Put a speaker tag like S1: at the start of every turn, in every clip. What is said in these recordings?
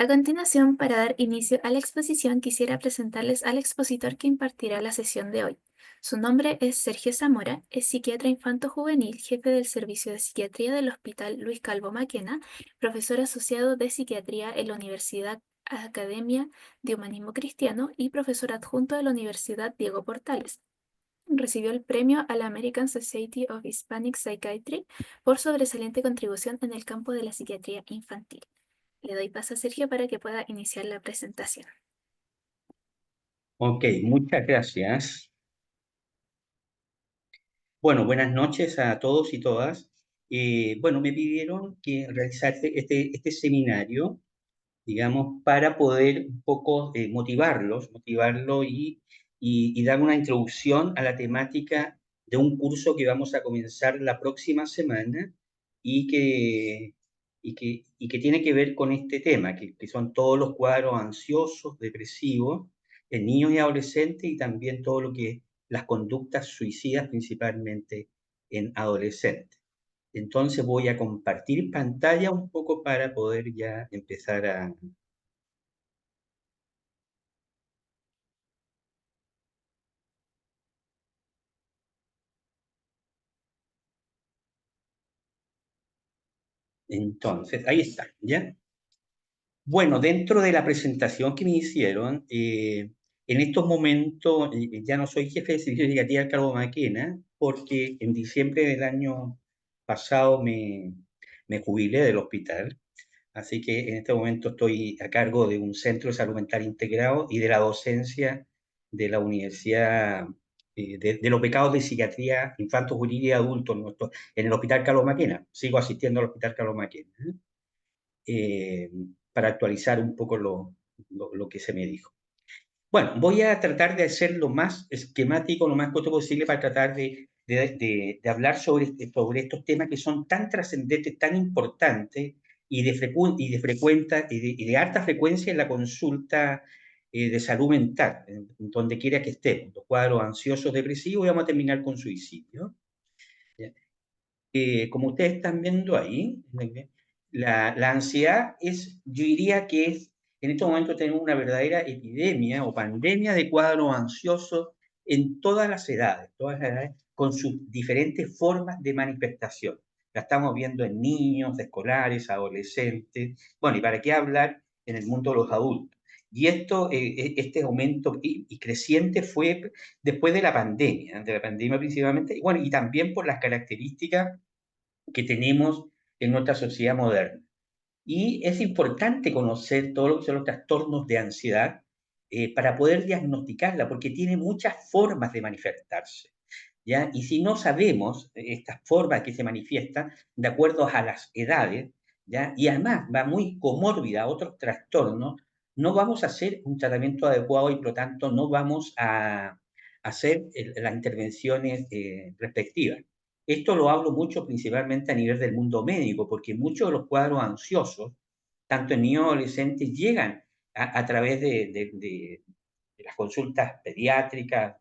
S1: A continuación, para dar inicio a la exposición, quisiera presentarles al expositor que impartirá la sesión de hoy. Su nombre es Sergio Zamora, es psiquiatra infanto-juvenil, jefe del Servicio de Psiquiatría del Hospital Luis Calvo Maquena, profesor asociado de psiquiatría en la Universidad Academia de Humanismo Cristiano y profesor adjunto de la Universidad Diego Portales. Recibió el premio a la American Society of Hispanic Psychiatry por sobresaliente contribución en el campo de la psiquiatría infantil. Le doy paso a Sergio para que pueda iniciar la presentación.
S2: Ok, muchas gracias. Bueno, buenas noches a todos y todas. Bueno, me pidieron que realizase este seminario, digamos, para poder un poco motivarlo y dar una introducción a la temática de un curso que vamos a comenzar la próxima semana y que tiene que ver con este tema, que son todos los cuadros ansiosos, depresivos, en niños y adolescentes y también todo lo que las conductas suicidas, principalmente en adolescentes. Entonces voy a compartir pantalla un poco para poder ya empezar a... Entonces, ahí está, ¿ya? Bueno, dentro de la presentación que me hicieron, en estos momentos ya no soy jefe de servicio de psiquiatría del Cargo Maquena, porque en diciembre del año pasado me jubilé del hospital, así que en este momento estoy a cargo de un centro de salud mental integrado y de la docencia de la Universidad de los becados de psiquiatría infanto, juvenil y adultos en el Hospital Carlos Maquena. Sigo asistiendo al Hospital Carlos Maquena, eh, para actualizar un poco lo que se me dijo. Bueno, voy a tratar de hacer lo más esquemático, lo más corto posible para tratar de hablar sobre estos temas que son tan trascendentes, tan importantes y de alta frecuencia en la consulta de salud mental, en donde quiera que estemos, los cuadros ansiosos, depresivos, y vamos a terminar con suicidio. Como ustedes están viendo ahí, la ansiedad es, yo diría que es, en estos momentos tenemos una verdadera epidemia o pandemia de cuadros ansiosos en todas las edades, con sus diferentes formas de manifestación. La estamos viendo en niños, escolares, adolescentes, bueno, y para qué hablar en el mundo de los adultos. Y este aumento y creciente fue después de la pandemia principalmente, y bueno, y también por las características que tenemos en nuestra sociedad moderna. Y es importante conocer todo lo que son los trastornos de ansiedad para poder diagnosticarla, porque tiene muchas formas de manifestarse, ¿ya? Y si no sabemos estas formas que se manifiestan de acuerdo a las edades, ¿ya? Y además va muy comórbida a otros trastornos, no vamos a hacer un tratamiento adecuado y por lo tanto no vamos a hacer las intervenciones respectivas. Esto lo hablo mucho principalmente a nivel del mundo médico, porque muchos de los cuadros ansiosos, tanto en niños y adolescentes, llegan a través de las consultas pediátricas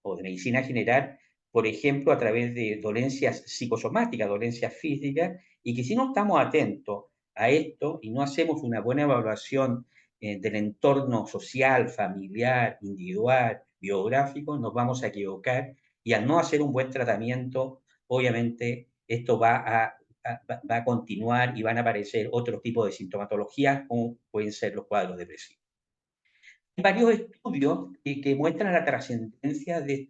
S2: o de medicina general, por ejemplo, a través de dolencias psicosomáticas, dolencias físicas, y que si no estamos atentos a esto y no hacemos una buena evaluación del entorno social, familiar, individual, biográfico, nos vamos a equivocar y al no hacer un buen tratamiento, obviamente esto va a continuar y van a aparecer otros tipos de sintomatologías como pueden ser los cuadros depresivos. Hay varios estudios que muestran la trascendencia de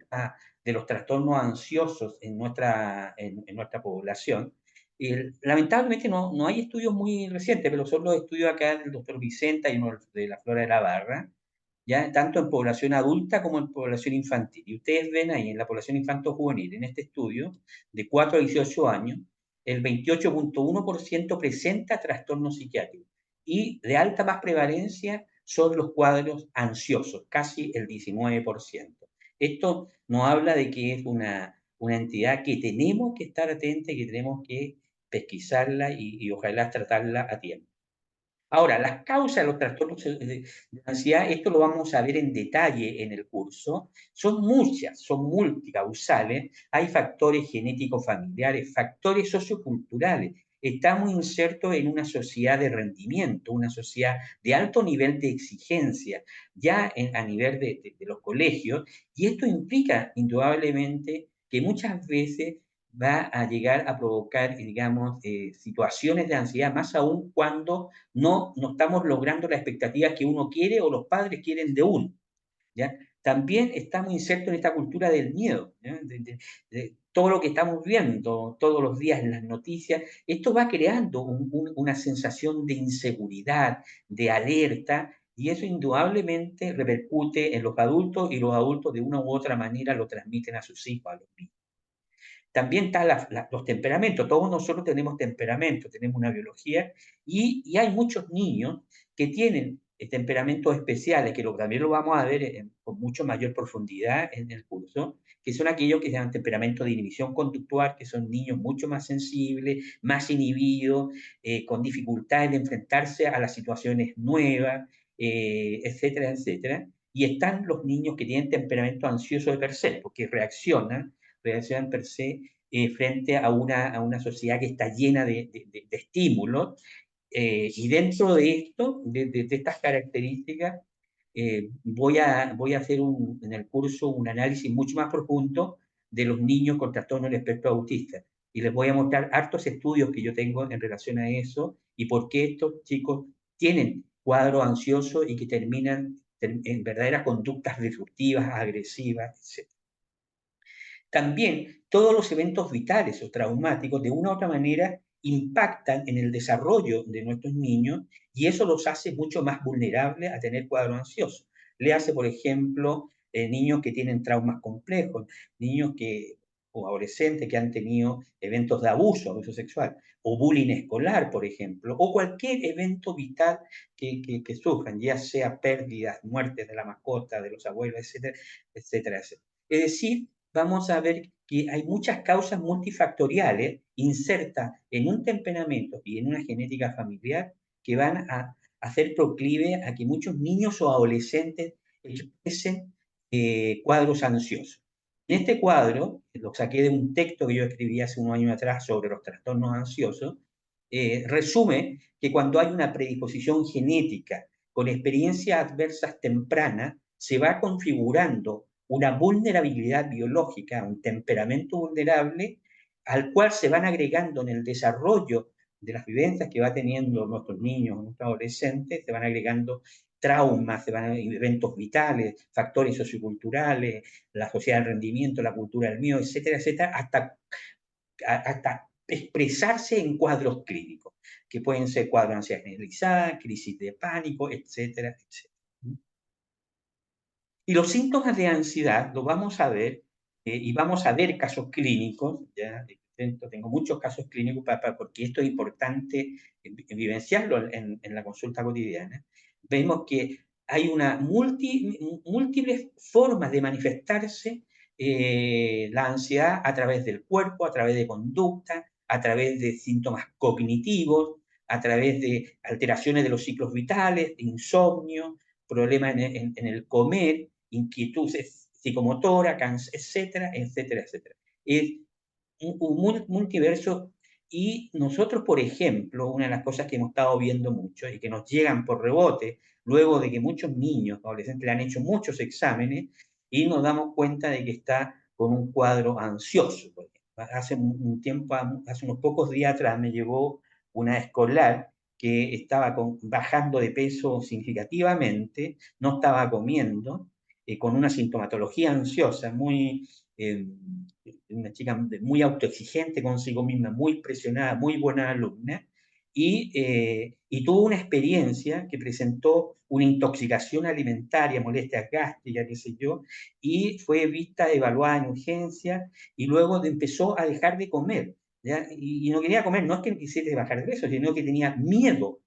S2: los trastornos ansiosos en nuestra población. Lamentablemente no hay estudios muy recientes, pero son los estudios acá del doctor Vicenta y uno de la Flora de la Barra, ya tanto en población adulta como en población infantil. Y ustedes ven ahí en la población infanto-juvenil, en este estudio, de 4 a 18 años, el 28,1% presenta trastornos psiquiátricos. Y de alta más prevalencia son los cuadros ansiosos, casi el 19%. Esto nos habla de que es una entidad que tenemos que estar atenta y que tenemos que pesquisarla y ojalá tratarla a tiempo. Ahora, las causas de los trastornos de ansiedad, esto lo vamos a ver en detalle en el curso, son muchas, son multicausales, hay factores genéticos familiares, factores socioculturales. estamos insertos en una sociedad de rendimiento, una sociedad de alto nivel de exigencia, ya a nivel de los colegios, y esto implica indudablemente que muchas veces va a llegar a provocar, digamos, situaciones de ansiedad, más aún cuando no estamos logrando las expectativas que uno quiere o los padres quieren de uno. ¿Ya? También estamos insertos en esta cultura del miedo, ¿ya? De todo lo que estamos viendo todos los días en las noticias, esto va creando una sensación de inseguridad, de alerta, y eso indudablemente repercute en los adultos y los adultos de una u otra manera lo transmiten a sus hijos, a los niños. También están los temperamentos. Todos nosotros tenemos temperamento, tenemos una biología y hay muchos niños que tienen temperamentos especiales, que también lo vamos a ver con mucho mayor profundidad en el curso, que son aquellos que se llaman temperamento de inhibición conductual, que son niños mucho más sensibles, más inhibidos, con dificultades de enfrentarse a las situaciones nuevas, etcétera, etcétera. Y están los niños que tienen temperamento ansioso de per se, porque reaccionan per se frente a una sociedad que está llena de estímulos. Y dentro de esto, de estas características, voy a hacer en el curso un análisis mucho más profundo de los niños con trastorno del espectro autista. Y les voy a mostrar hartos estudios que yo tengo en relación a eso y por qué estos chicos tienen cuadros ansiosos y que terminan en verdaderas conductas disruptivas, agresivas, etc. También todos los eventos vitales o traumáticos de una u otra manera impactan en el desarrollo de nuestros niños y eso los hace mucho más vulnerables a tener cuadros ansiosos. Le hace, por ejemplo, niños que tienen traumas complejos, niños que, o adolescentes que han tenido eventos de abuso sexual, o bullying escolar, por ejemplo, o cualquier evento vital que sufran, ya sea pérdidas, muertes de la mascota, de los abuelos, etcétera, etcétera, etcétera. Es decir, vamos a ver que hay muchas causas multifactoriales insertas en un temperamento y en una genética familiar que van a hacer proclive a que muchos niños o adolescentes expresen cuadros ansiosos. En este cuadro, lo saqué de un texto que yo escribí hace unos años atrás sobre los trastornos ansiosos, resume que cuando hay una predisposición genética con experiencias adversas tempranas, se va configurando una vulnerabilidad biológica, un temperamento vulnerable, al cual se van agregando en el desarrollo de las vivencias que va teniendo nuestros niños, nuestros adolescentes, se van agregando traumas, se van eventos vitales, factores socioculturales, la sociedad del rendimiento, la cultura del miedo, etcétera, etcétera, hasta expresarse en cuadros clínicos, que pueden ser cuadros de ansiedad generalizada, crisis de pánico, etcétera, etcétera. Y los síntomas de ansiedad los vamos a ver, y vamos a ver casos clínicos, ya tengo muchos casos clínicos porque esto es importante vivenciarlo en la consulta cotidiana. Vemos que hay una múltiples formas de manifestarse la ansiedad a través del cuerpo, a través de conducta, a través de síntomas cognitivos, a través de alteraciones de los ciclos vitales, de insomnio, problemas en el comer, inquietudes psicomotoras, etcétera, etcétera, etcétera. Es un multiverso y nosotros, por ejemplo, una de las cosas que hemos estado viendo mucho y que nos llegan por rebote, luego de que muchos niños, adolescentes, le han hecho muchos exámenes y nos damos cuenta de que está con un cuadro ansioso. Hace un tiempo, hace unos pocos días atrás, me llegó una escolar que estaba bajando de peso significativamente, no estaba comiendo, con una sintomatología ansiosa una chica muy autoexigente consigo misma, muy presionada, muy buena alumna, y tuvo una experiencia que presentó una intoxicación alimentaria, molestias gástricas, qué sé yo, y fue vista, evaluada en urgencia, y luego empezó a dejar de comer. ¿Ya? Y no quería comer, no es que no quisiera bajar de peso, sino que tenía miedo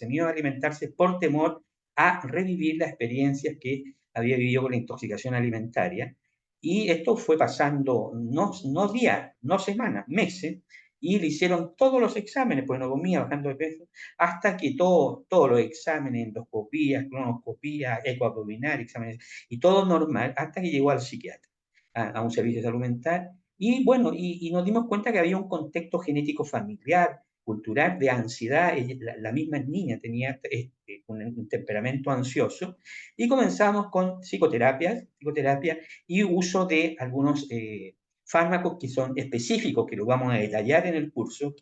S2: miedo a alimentarse por temor a revivir las experiencias que había vivido con la intoxicación alimentaria. Y esto fue pasando no días, no semanas, meses, y le hicieron todos los exámenes, pues no comía, bajando de peso, hasta que todos los exámenes, endoscopías, colonoscopías, ecoabdominal, exámenes, y todo normal, hasta que llegó al psiquiatra, a un servicio de salud mental, Y bueno, y nos dimos cuenta que había un contexto genético familiar, cultural, de ansiedad. La misma niña tenía un temperamento ansioso y comenzamos con psicoterapia y uso de algunos fármacos que son específicos, que los vamos a detallar en el curso,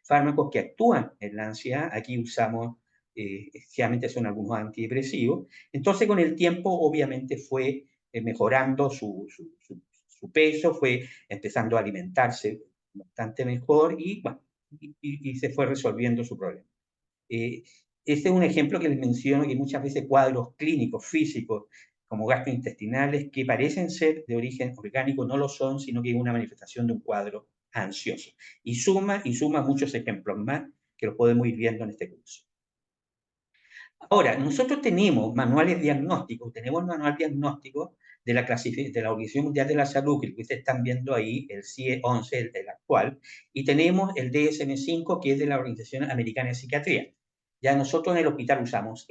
S2: fármacos que actúan en la ansiedad. Aquí usamos, generalmente son algunos antidepresivos. Entonces, con el tiempo, obviamente, fue mejorando su peso, fue empezando a alimentarse bastante mejor y, bueno, y se fue resolviendo su problema. Eh, este es un ejemplo que les menciono, que muchas veces cuadros clínicos, físicos, como gastrointestinales, que parecen ser de origen orgánico, no lo son, sino que es una manifestación de un cuadro ansioso. Y suma muchos ejemplos más que los podemos ir viendo en este curso. Ahora, nosotros tenemos manuales diagnósticos, tenemos el manual diagnóstico de de la Organización Mundial de la Salud, que ustedes están viendo ahí, el CIE 11, el actual, y tenemos el DSM-5, que es de la Organización Americana de Psiquiatría. Ya nosotros en el hospital usamos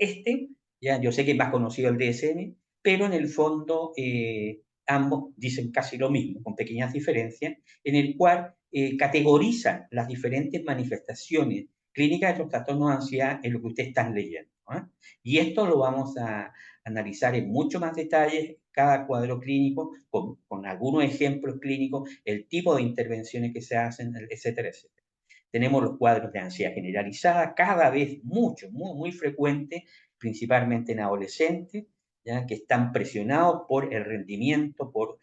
S2: ya yo sé que es más conocido el DSM, pero en el fondo ambos dicen casi lo mismo, con pequeñas diferencias, en el cual categorizan las diferentes manifestaciones clínicas de los trastornos de ansiedad en lo que ustedes están leyendo. ¿Ah? Y esto lo vamos a analizar en mucho más detalle, cada cuadro clínico, con algunos ejemplos clínicos, el tipo de intervenciones que se hacen, etcétera, etcétera. Tenemos los cuadros de ansiedad generalizada, cada vez muy frecuente, principalmente en adolescentes, ¿ya? Que están presionados por el rendimiento, por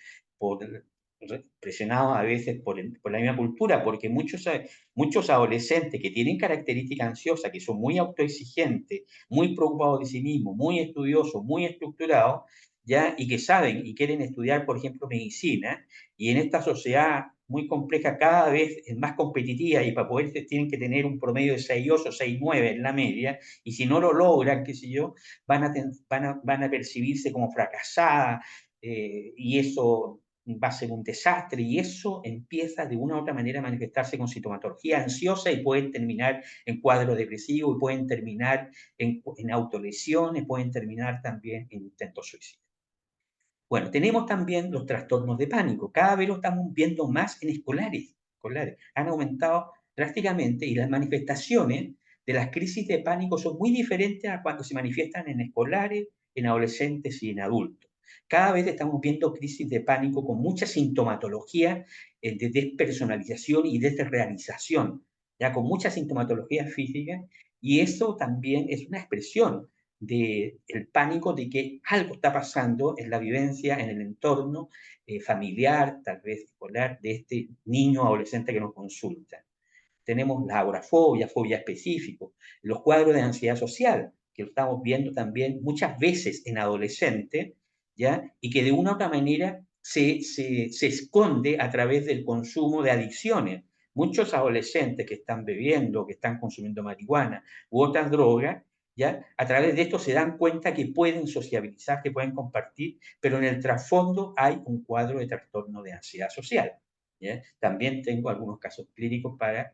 S2: presionados a veces por la misma cultura, porque muchos adolescentes que tienen características ansiosas, que son muy autoexigentes, muy preocupados de sí mismos, muy estudiosos, muy estructurados, ¿ya? Y que saben y quieren estudiar, por ejemplo, medicina, y en esta sociedad muy compleja, cada vez es más competitiva, y para poder tienen que tener un promedio de 6,8, 6,9 en la media, y si no lo logran, qué sé yo, van a percibirse como fracasadas, y eso va a ser un desastre, y eso empieza de una u otra manera a manifestarse con sintomatología ansiosa y pueden terminar en cuadros depresivos, y pueden terminar en autolesiones, pueden terminar también en intentos suicidas. Bueno, tenemos también los trastornos de pánico. Cada vez lo estamos viendo más en escolares. Han aumentado drásticamente y las manifestaciones de las crisis de pánico son muy diferentes a cuando se manifiestan en escolares, en adolescentes y en adultos. Cada vez estamos viendo crisis de pánico con mucha sintomatología de despersonalización y desrealización, ya con mucha sintomatología física, y eso también es una expresión del pánico de que algo está pasando en la vivencia, en el entorno familiar, tal vez escolar, de este niño adolescente que nos consulta. Tenemos la agorafobia, fobia específica, los cuadros de ansiedad social, que lo estamos viendo también muchas veces en adolescentes, ¿ya? Y que de una u otra manera se esconde a través del consumo de adicciones. Muchos adolescentes que están bebiendo, que están consumiendo marihuana u otras drogas, ¿ya? A través de esto se dan cuenta que pueden sociabilizar, que pueden compartir, pero en el trasfondo hay un cuadro de trastorno de ansiedad social, ¿ya? También tengo algunos casos clínicos para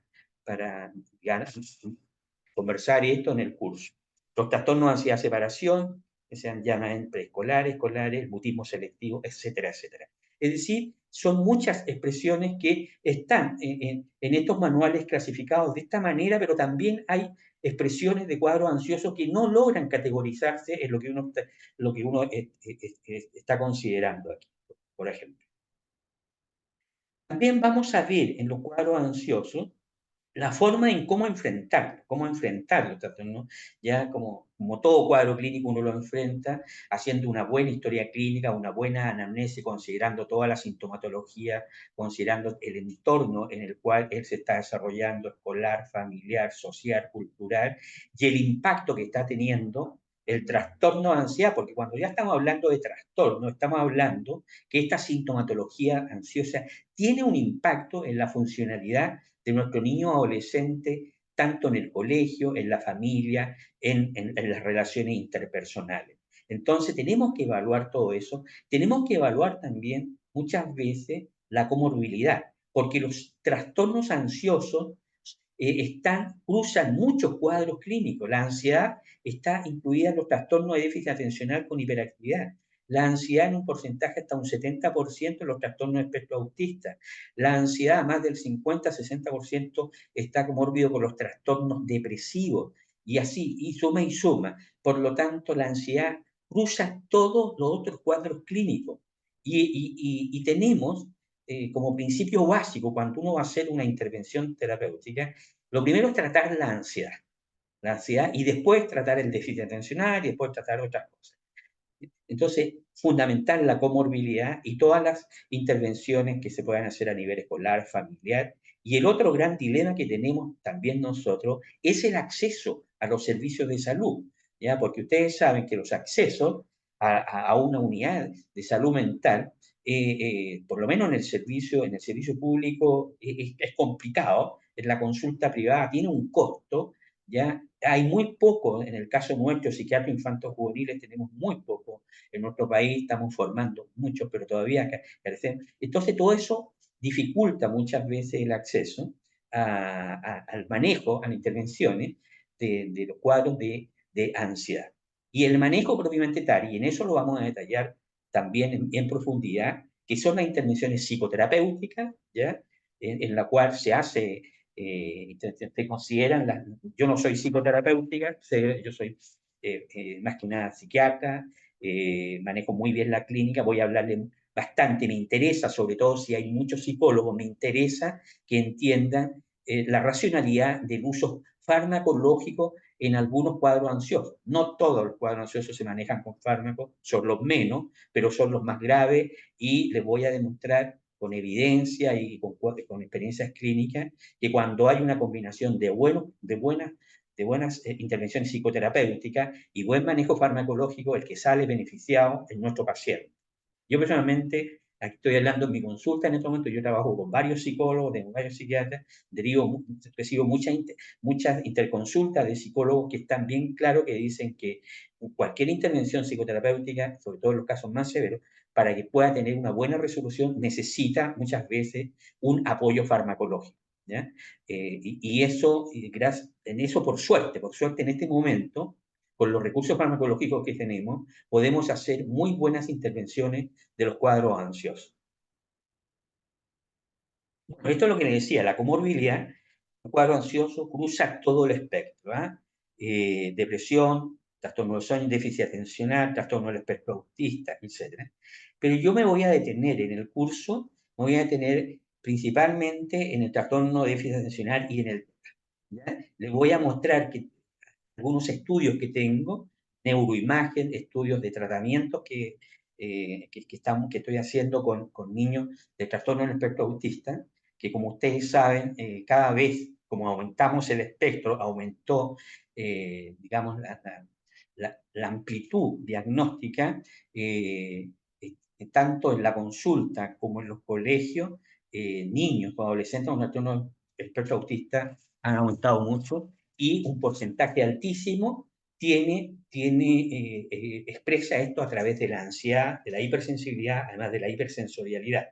S2: conversar esto en el curso. Los trastornos de ansiedad de separación, que se llaman en preescolar, escolares, el mutismo selectivo, etcétera, etcétera. Es decir, son muchas expresiones que están en estos manuales clasificados de esta manera, pero también hay expresiones de cuadros ansiosos que no logran categorizarse en lo que uno está considerando aquí, por ejemplo. También vamos a ver en los cuadros ansiosos la forma en cómo enfrentarlo, ¿no? Ya como todo cuadro clínico uno lo enfrenta haciendo una buena historia clínica, una buena anamnesis, considerando toda la sintomatología, considerando el entorno en el cual él se está desarrollando, escolar, familiar, social, cultural, y el impacto que está teniendo el trastorno de ansiedad, porque cuando ya estamos hablando de trastorno, estamos hablando que esta sintomatología ansiosa tiene un impacto en la funcionalidad de nuestro niño adolescente, tanto en el colegio, en la familia, en las relaciones interpersonales. Entonces, tenemos que evaluar todo eso. Tenemos que evaluar también muchas veces la comorbilidad, porque los trastornos ansiosos cruzan muchos cuadros clínicos. La ansiedad está incluida en los trastornos de déficit atencional con hiperactividad. La ansiedad en un porcentaje hasta un 70% en los trastornos de espectro autista. La ansiedad, más del 50-60% está comórbido con los trastornos depresivos. Y así, y suma y suma. Por lo tanto, la ansiedad cruza todos los otros cuadros clínicos. Y tenemos como principio básico, cuando uno va a hacer una intervención terapéutica, lo primero es tratar la ansiedad y después tratar el déficit atencional y después tratar otras cosas. Entonces, fundamental la comorbilidad y todas las intervenciones que se puedan hacer a nivel escolar, familiar. Y el otro gran dilema que tenemos también nosotros es el acceso a los servicios de salud, ¿ya? Porque ustedes saben que los accesos a una unidad de salud mental, por lo menos en el servicio público, es complicado. En la consulta privada tiene un costo, ¿ya? Hay muy poco, en el caso nuestro, psiquiatras infantos juveniles, tenemos muy poco en nuestro país, estamos formando muchos, pero todavía carecemos. Entonces, todo eso dificulta muchas veces el acceso al manejo, a las intervenciones de los cuadros de ansiedad. Y el manejo propiamente tal, y en eso lo vamos a detallar también en profundidad, que son las intervenciones psicoterapéuticas, ¿ya? En la cual se hace te consideran, yo no soy psicoterapéutica, yo soy más que nada psiquiatra, manejo muy bien la clínica, voy a hablarle bastante, me interesa, sobre todo si hay muchos psicólogos, me interesa que entiendan la racionalidad del uso farmacológico en algunos cuadros ansiosos. No todos los cuadros ansiosos se manejan con fármacos, son los menos, pero son los más graves y les voy a demostrar con evidencia y con experiencias clínicas que cuando hay una combinación de buenas intervenciones psicoterapéuticas y buen manejo farmacológico, el que sale beneficiado es nuestro paciente. Yo personalmente, aquí estoy hablando en mi consulta en este momento, yo trabajo con varios psicólogos, tengo varios psiquiatras, recibo muchas interconsultas de psicólogos que están bien claros, que dicen que cualquier intervención psicoterapéutica, sobre todo en los casos más severos, para que pueda tener una buena resolución, necesita muchas veces un apoyo farmacológico. ¿Ya? Y eso, en eso por suerte en este momento, con los recursos farmacológicos que tenemos, podemos hacer muy buenas intervenciones de los cuadros ansiosos. Bueno, esto es lo que les decía, la comorbilidad, el cuadro ansioso cruza todo el espectro, ¿ah? Depresión, trastorno del sueño, déficit atencional, trastorno del espectro autista, etc. Pero yo me voy a detener en el curso, me voy a detener principalmente en el trastorno de déficit atencional y en el... ¿ya? Les voy a mostrar que algunos estudios que tengo, neuroimagen, estudios de tratamientos que estoy haciendo con niños de trastorno del espectro autista, que como ustedes saben, cada vez como aumentamos el espectro, aumentó, digamos, la amplitud diagnóstica, tanto en la consulta como en los colegios, niños o adolescentes con trastorno del espectro autista han aumentado mucho y un porcentaje altísimo expresa esto a través de la ansiedad, de la hipersensibilidad, además de la hipersensorialidad.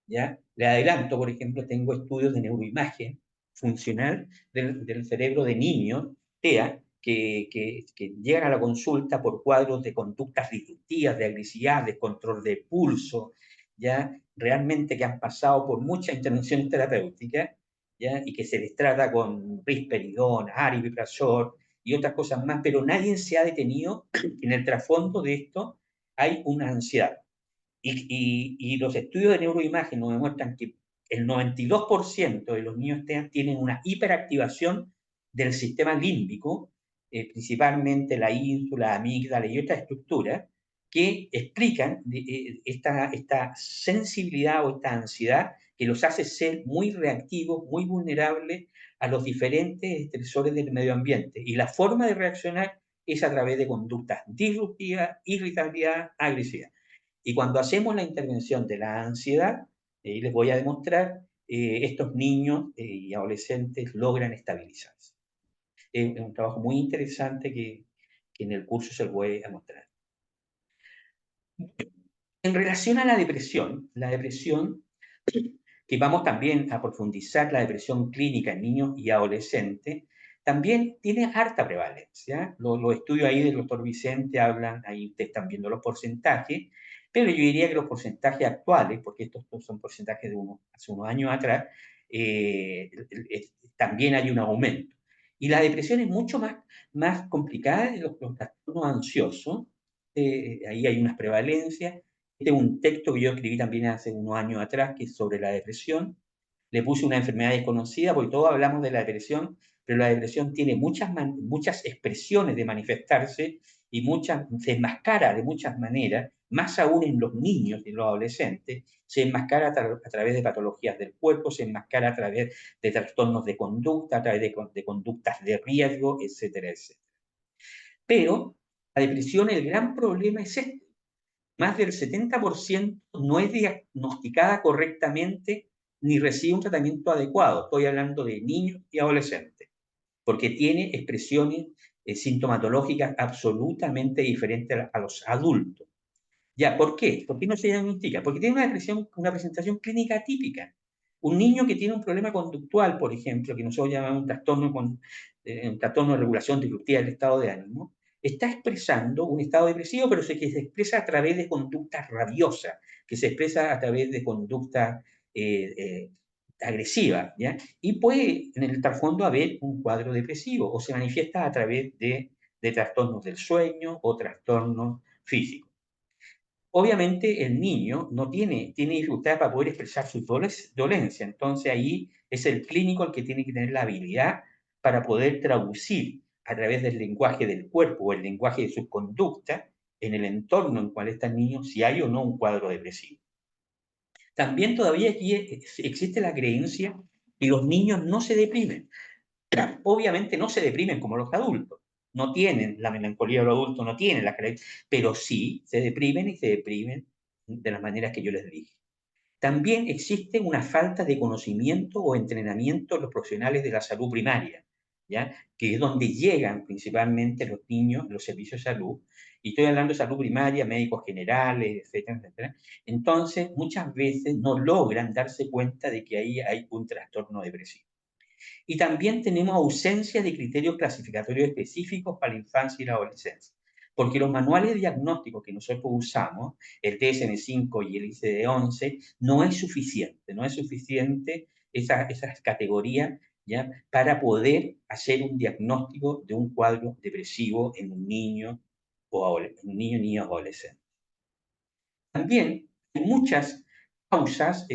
S2: ¿Ya? Le adelanto, por ejemplo, tengo estudios de neuroimagen funcional del cerebro de niños, TEA, que llegan a la consulta por cuadros de conductas disruptivas, de agresividad, de control de pulso, ¿ya? Realmente que han pasado por muchas intervenciones terapéuticas, ¿ya? Y que se les trata con risperidón, aripiprazol y otras cosas más, pero nadie se ha detenido en el trasfondo de esto hay una ansiedad. Y los estudios de neuroimagen nos demuestran que el 92% de los niños TEA tienen una hiperactivación del sistema límbico, principalmente la ínsula, la amígdala y otras estructuras, que explican esta sensibilidad o esta ansiedad que los hace ser muy reactivos, muy vulnerables a los diferentes estresores del medio ambiente. Y la forma de reaccionar es a través de conductas disruptivas, irritabilidad, agresividad. Y cuando hacemos la intervención de la ansiedad, les voy a demostrar, estos niños y adolescentes logran estabilizarse. Es un trabajo muy interesante que en el curso se lo voy a mostrar. En relación a la depresión, que vamos también a profundizar la depresión clínica en niños y adolescentes, también tiene harta prevalencia. Los estudios ahí del doctor Vicente hablan, ahí ustedes están viendo los porcentajes, pero yo diría que los porcentajes actuales, porque estos son porcentajes de hace unos años atrás, también hay un aumento. Y la depresión es mucho más complicada de los trastornos ansiosos. Ahí hay unas prevalencias. Este es un texto que yo escribí también hace unos años atrás, que es sobre la depresión. Le puse una enfermedad desconocida, porque todos hablamos de la depresión, pero la depresión tiene muchas expresiones de manifestarse y se enmascara de muchas maneras, más aún en los niños y en los adolescentes, se enmascara a través de patologías del cuerpo, se enmascara a través de trastornos de conducta, a través de conductas de riesgo, etcétera, etcétera. Pero la depresión, el gran problema es este. Más del 70% no es diagnosticada correctamente ni recibe un tratamiento adecuado. Estoy hablando de niños y adolescentes, porque tiene expresiones sintomatológicas absolutamente diferentes a los adultos. Ya, ¿por qué? ¿Por qué no se diagnostica? Porque tiene una presentación clínica típica. Un niño que tiene un problema conductual, por ejemplo, que nosotros llamamos un trastorno de regulación disruptiva del estado de ánimo, está expresando un estado depresivo, pero que se expresa a través de conductas rabiosas, que se expresa a través de conductas eh, eh, agresivas, ¿ya? Y puede en el trasfondo haber un cuadro depresivo o se manifiesta a través de trastornos del sueño o trastornos físicos. Obviamente el niño no tiene dificultades para poder expresar su dolencia, entonces ahí es el clínico el que tiene que tener la habilidad para poder traducir a través del lenguaje del cuerpo o el lenguaje de sus conductas en el entorno en el cual está el niño si hay o no un cuadro depresivo. También todavía aquí existe la creencia que los niños no se deprimen. Obviamente no se deprimen como los adultos, no tienen la melancolía de los adultos, no tienen la creencia, pero sí se deprimen y se deprimen de las maneras que yo les dije. También existe una falta de conocimiento o entrenamiento en los profesionales de la salud primaria, ¿ya? Que es donde llegan principalmente los niños, los servicios de salud, y estoy hablando de salud primaria, médicos generales, etcétera, etcétera. Entonces, muchas veces no logran darse cuenta de que ahí hay un trastorno depresivo. Y también tenemos ausencia de criterios clasificatorios específicos para la infancia y la adolescencia. Porque los manuales diagnósticos que nosotros usamos, el DSM-5 y el ICD-11, no es suficiente esas categorías, ¿ya? Para poder hacer un diagnóstico de un cuadro depresivo en un niño o niño adolescente. También hay muchas causas,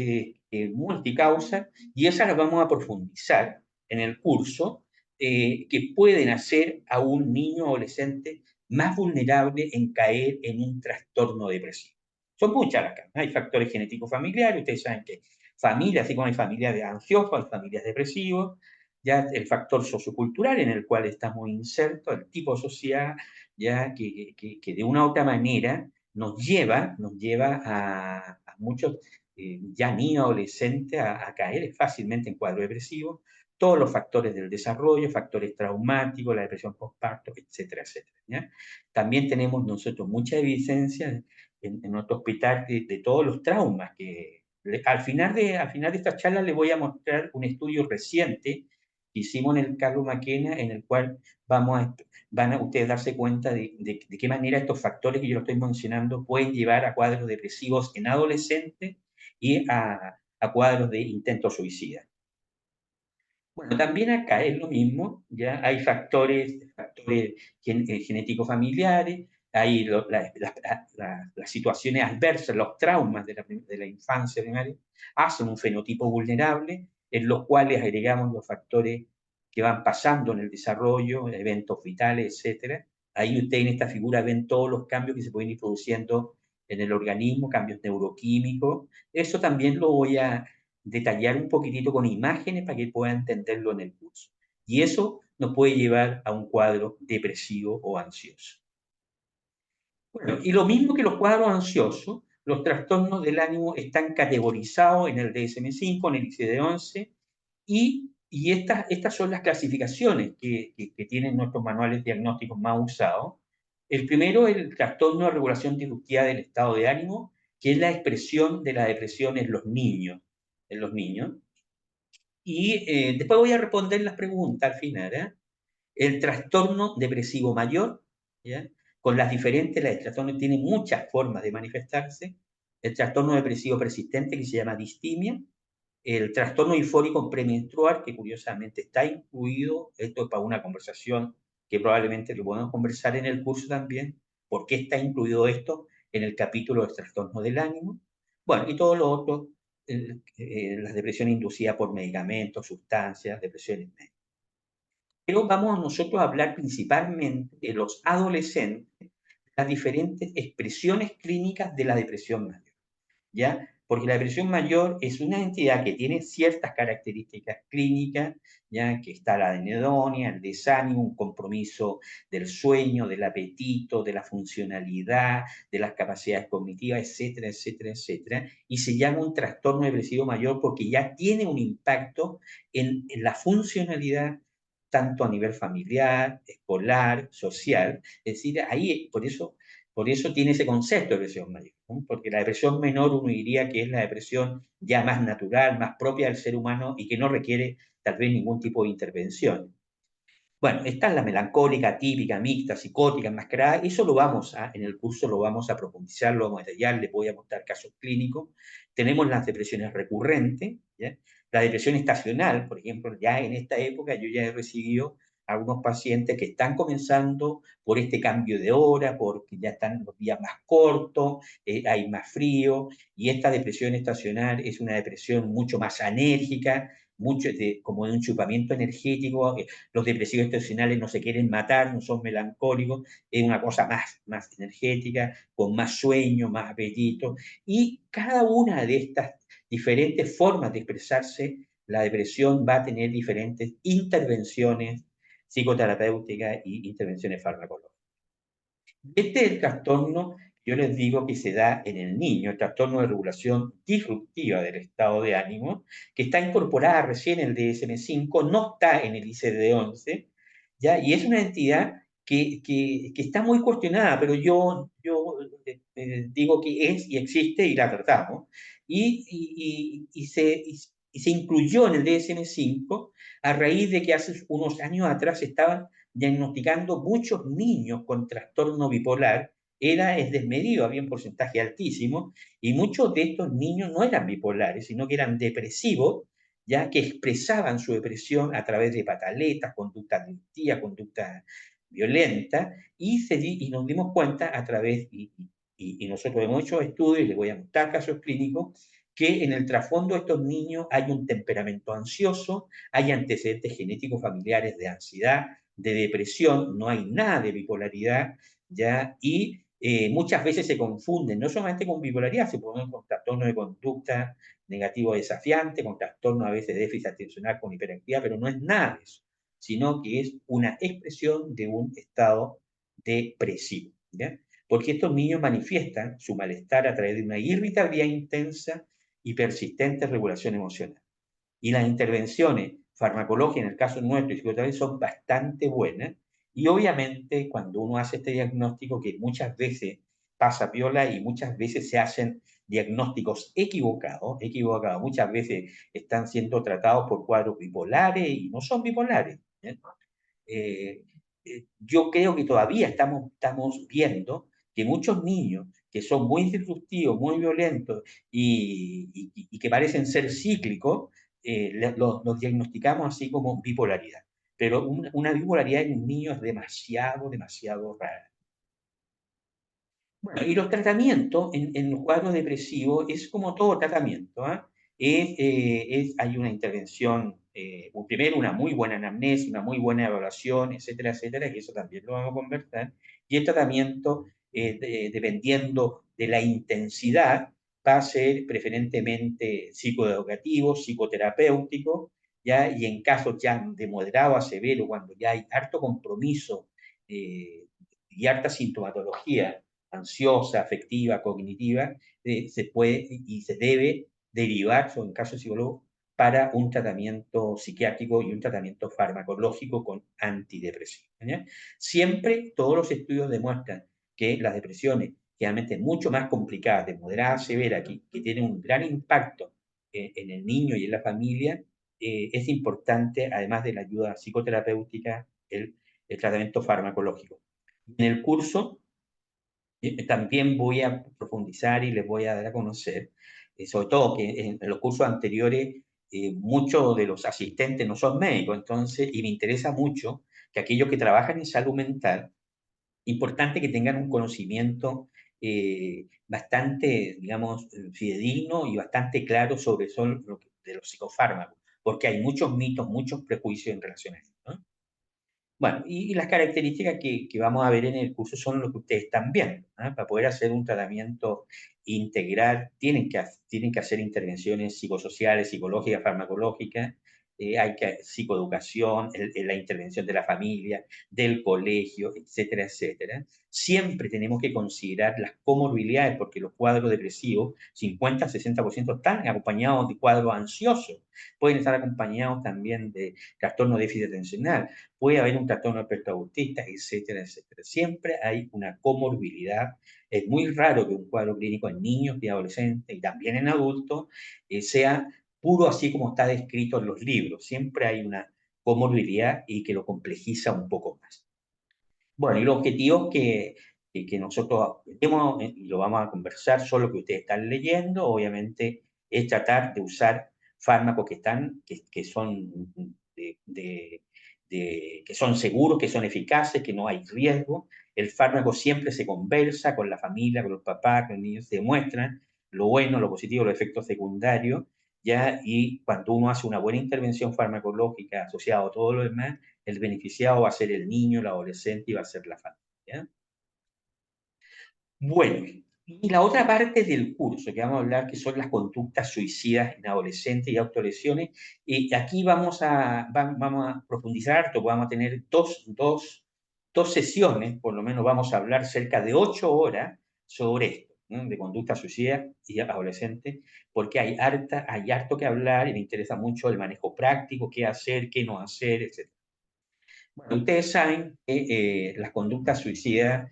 S2: multicausas, y esas las vamos a profundizar en el curso, que pueden hacer a un niño o adolescente más vulnerable en caer en un trastorno depresivo. Son muchas las causas. Hay factores genéticos familiares, ustedes saben que familias, así como hay familias de ansiosos, hay familias depresivos, ya el factor sociocultural en el cual estamos insertos, el tipo de sociedad, ya que de una u otra manera nos lleva a muchos ya niños, adolescentes, a caer fácilmente en cuadro depresivo, todos los factores del desarrollo, factores traumáticos, la depresión postparto, etcétera, etcétera, ¿ya? También tenemos nosotros mucha evidencia en nuestro hospital de todos los traumas que al final de esta charla les voy a mostrar un estudio reciente que hicimos en el Carlos Maquena, en el cual van a ustedes darse cuenta de qué manera estos factores que yo estoy mencionando pueden llevar a cuadros depresivos en adolescentes y a cuadros de intento suicida. Bueno, también acá es lo mismo, ¿ya? Hay factores genéticos familiares, hay las situaciones adversas, los traumas de la infancia primaria, hacen un fenotipo vulnerable, en los cuales agregamos los factores que van pasando en el desarrollo, eventos vitales, etcétera. Ahí ustedes en esta figura ven todos los cambios que se pueden ir produciendo en el organismo, cambios neuroquímicos. Eso también lo voy a detallar un poquitito con imágenes para que puedan entenderlo en el curso. Y eso nos puede llevar a un cuadro depresivo o ansioso. Bueno, y lo mismo que los cuadros ansiosos, los trastornos del ánimo están categorizados en el DSM-5, en el ICD-11, y estas son las clasificaciones que tienen nuestros manuales diagnósticos más usados. El primero es el trastorno de regulación disruptiva del estado de ánimo, que es la expresión de la depresión en los niños. En los niños. Y después voy a responder las preguntas al final, ¿eh? El trastorno depresivo mayor, ¿ya? Con las diferentes, el trastorno tiene muchas formas de manifestarse. El trastorno depresivo persistente, que se llama distimia, el trastorno disfórico premenstrual, que curiosamente está incluido, esto es para una conversación que probablemente lo podemos conversar en el curso también, por qué está incluido esto en el capítulo del trastorno del ánimo. Bueno, y todo lo otro, las depresiones inducidas por medicamentos, sustancias, depresiones médicas. Pero vamos nosotros a hablar principalmente de los adolescentes, las diferentes expresiones clínicas de la depresión mayor. ¿Ya? Porque la depresión mayor es una entidad que tiene ciertas características clínicas, ¿ya? Que está la anedonia, el desánimo, un compromiso del sueño, del apetito, de la funcionalidad, de las capacidades cognitivas, etcétera, etcétera, etcétera. Y se llama un trastorno depresivo mayor porque ya tiene un impacto en la funcionalidad tanto a nivel familiar, escolar, social. Es decir, ahí, por eso tiene ese concepto de depresión mayor, ¿no? Porque la depresión menor uno diría que es la depresión ya más natural, más propia del ser humano y que no requiere tal vez ningún tipo de intervención. Bueno, está la melancólica, típica, mixta, psicótica, enmascarada. Eso en el curso lo vamos a profundizar, lo vamos a detallar, les voy a mostrar casos clínicos. Tenemos las depresiones recurrentes, ¿ya? La depresión estacional, por ejemplo, ya en esta época yo ya he recibido algunos pacientes que están comenzando por este cambio de hora, porque ya están los días más cortos, hay más frío, y esta depresión estacional es una depresión mucho más anérgica, como de un chupamiento energético. Los depresivos estacionales no se quieren matar, no son melancólicos, es una cosa más energética, con más sueño, más apetito. Y cada una de estas diferentes formas de expresarse, la depresión va a tener diferentes intervenciones psicoterapéuticas y intervenciones farmacológicas. Este es el trastorno, yo les digo, que se da en el niño, el trastorno de regulación disruptiva del estado de ánimo, que está incorporada recién en el DSM-5, no está en el ICD-11, ¿ya? Y es una entidad que está muy cuestionada, pero digo que es y existe y la tratamos. Y se incluyó en el DSM-5 a raíz de que hace unos años atrás estaban diagnosticando muchos niños con trastorno bipolar. Es desmedido, había un porcentaje altísimo, y muchos de estos niños no eran bipolares, sino que eran depresivos, ya que expresaban su depresión a través de pataletas, conductas delictivas, conductas violentas, y nos dimos cuenta a través, y nosotros hemos hecho estudios, y les voy a mostrar casos clínicos, que en el trasfondo de estos niños hay un temperamento ansioso, hay antecedentes genéticos familiares de ansiedad, de depresión, no hay nada de bipolaridad, ¿ya? Y muchas veces se confunden, no solamente con bipolaridad, se ponen con trastorno de conducta negativo desafiante, con trastorno a veces de déficit atencional con hiperactividad, pero no es nada de eso, sino que es una expresión de un estado depresivo, ¿ya? Porque estos niños manifiestan su malestar a través de una irritabilidad intensa y persistente regulación emocional. Y las intervenciones farmacológicas, en el caso nuestro y psicoterapia, son bastante buenas. Y obviamente, cuando uno hace este diagnóstico, que muchas veces pasa piola y muchas veces se hacen diagnósticos equivocados, muchas veces están siendo tratados por cuadros bipolares y no son bipolares, ¿eh? eh, yo creo que todavía estamos viendo que muchos niños que son muy disruptivos, muy violentos y que parecen ser cíclicos, los diagnosticamos así como bipolaridad. Pero una bipolaridad en un niño es demasiado, demasiado rara. Bueno, y los tratamientos en los cuadros depresivos es como todo tratamiento, ¿ah? Hay una intervención, primero una muy buena anamnesis, una muy buena evaluación, etcétera, etcétera, que eso también lo vamos a conversar. Y el tratamiento, dependiendo de la intensidad, va a ser preferentemente psicoeducativo, psicoterapéutico, ¿ya? Y en casos ya de moderado a severo, cuando ya hay harto compromiso y harta sintomatología, ansiosa, afectiva, cognitiva, se puede y se debe derivar, o en caso psicólogo, para un tratamiento psiquiátrico y un tratamiento farmacológico con antidepresivos, ¿ya? Siempre todos los estudios demuestran que las depresiones, generalmente mucho más complicadas, de moderada a severa, que tienen un gran impacto en el niño y en la familia, es importante, además de la ayuda psicoterapéutica, el el tratamiento farmacológico. En el curso también voy a profundizar y les voy a dar a conocer, sobre todo que en los cursos anteriores muchos de los asistentes no son médicos, entonces, y me interesa mucho que aquellos que trabajan en salud mental, importante que tengan un conocimiento bastante, digamos, fidedigno y bastante claro sobre de los psicofármacos, porque hay muchos mitos, muchos prejuicios en relación a esto, ¿no? Bueno, y las características que vamos a ver en el curso son lo que ustedes están viendo, ¿ah? Para poder hacer un tratamiento integral, tienen que hacer intervenciones psicosociales, psicológicas, farmacológicas, hay que psicoeducación, la intervención de la familia, del colegio, etcétera, etcétera. Siempre tenemos que considerar las comorbilidades, porque los cuadros depresivos, 50-60% están acompañados de cuadros ansiosos, pueden estar acompañados también de trastorno de déficit atencional, puede haber un trastorno de espectro autista, etcétera, etcétera. Siempre hay una comorbilidad. Es muy raro que un cuadro clínico en niños y adolescentes y también en adultos sea puro así como está descrito en los libros. Siempre hay una comorbilidad y que lo complejiza un poco más. Bueno, y los objetivos que nosotros tenemos, y lo vamos a conversar, son lo que ustedes están leyendo, obviamente, es tratar de usar fármacos que son que son seguros, que son eficaces, que no hay riesgo. El fármaco siempre se conversa con la familia, con los papás, con los niños, se demuestran lo bueno, lo positivo, los efectos secundarios, ¿ya? Y cuando uno hace una buena intervención farmacológica asociada a todo lo demás, el beneficiado va a ser el niño, el adolescente y va a ser la familia. Bueno, y la otra parte del curso que vamos a hablar, que son las conductas suicidas en adolescentes y autolesiones, y aquí vamos a profundizar harto, vamos a tener dos sesiones, por lo menos vamos a hablar cerca de 8 horas sobre esto, ¿no? De conductas suicidas y adolescentes, porque hay harto que hablar y me interesa mucho el manejo práctico, qué hacer, qué no hacer, etc. Bueno, ustedes saben que las conductas suicidas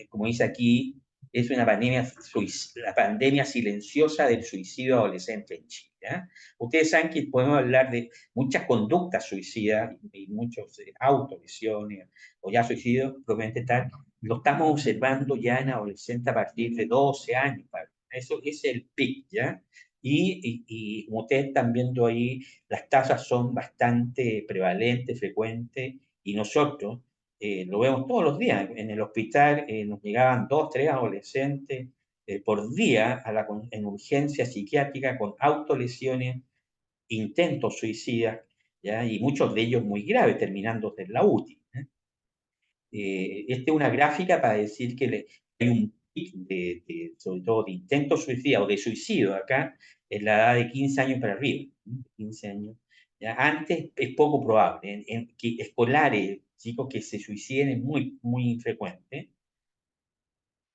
S2: como dice aquí, es una la pandemia silenciosa del suicidio adolescente en Chile. ¿Ah? Ustedes saben que podemos hablar de muchas conductas suicidas y muchos autolesiones o ya suicidios propiamente tal. Lo estamos observando ya en adolescentes a partir de 12 años. Eso es el pic, ¿ya? Y como ustedes están viendo ahí, las tasas son bastante prevalentes, frecuentes, y nosotros lo vemos todos los días. En el hospital nos llegaban 2, 3 adolescentes por día en urgencia psiquiátrica con autolesiones, intentos suicidas, ¿ya? Y muchos de ellos muy graves, terminando en la UTI. Esta es una gráfica para decir que hay un pic sobre todo de intentos suicidas o de suicidio acá en la edad de 15 años para arriba. 15 años. ¿Ya? Antes es poco probable. Que escolares, chicos que se suiciden es muy, muy frecuente.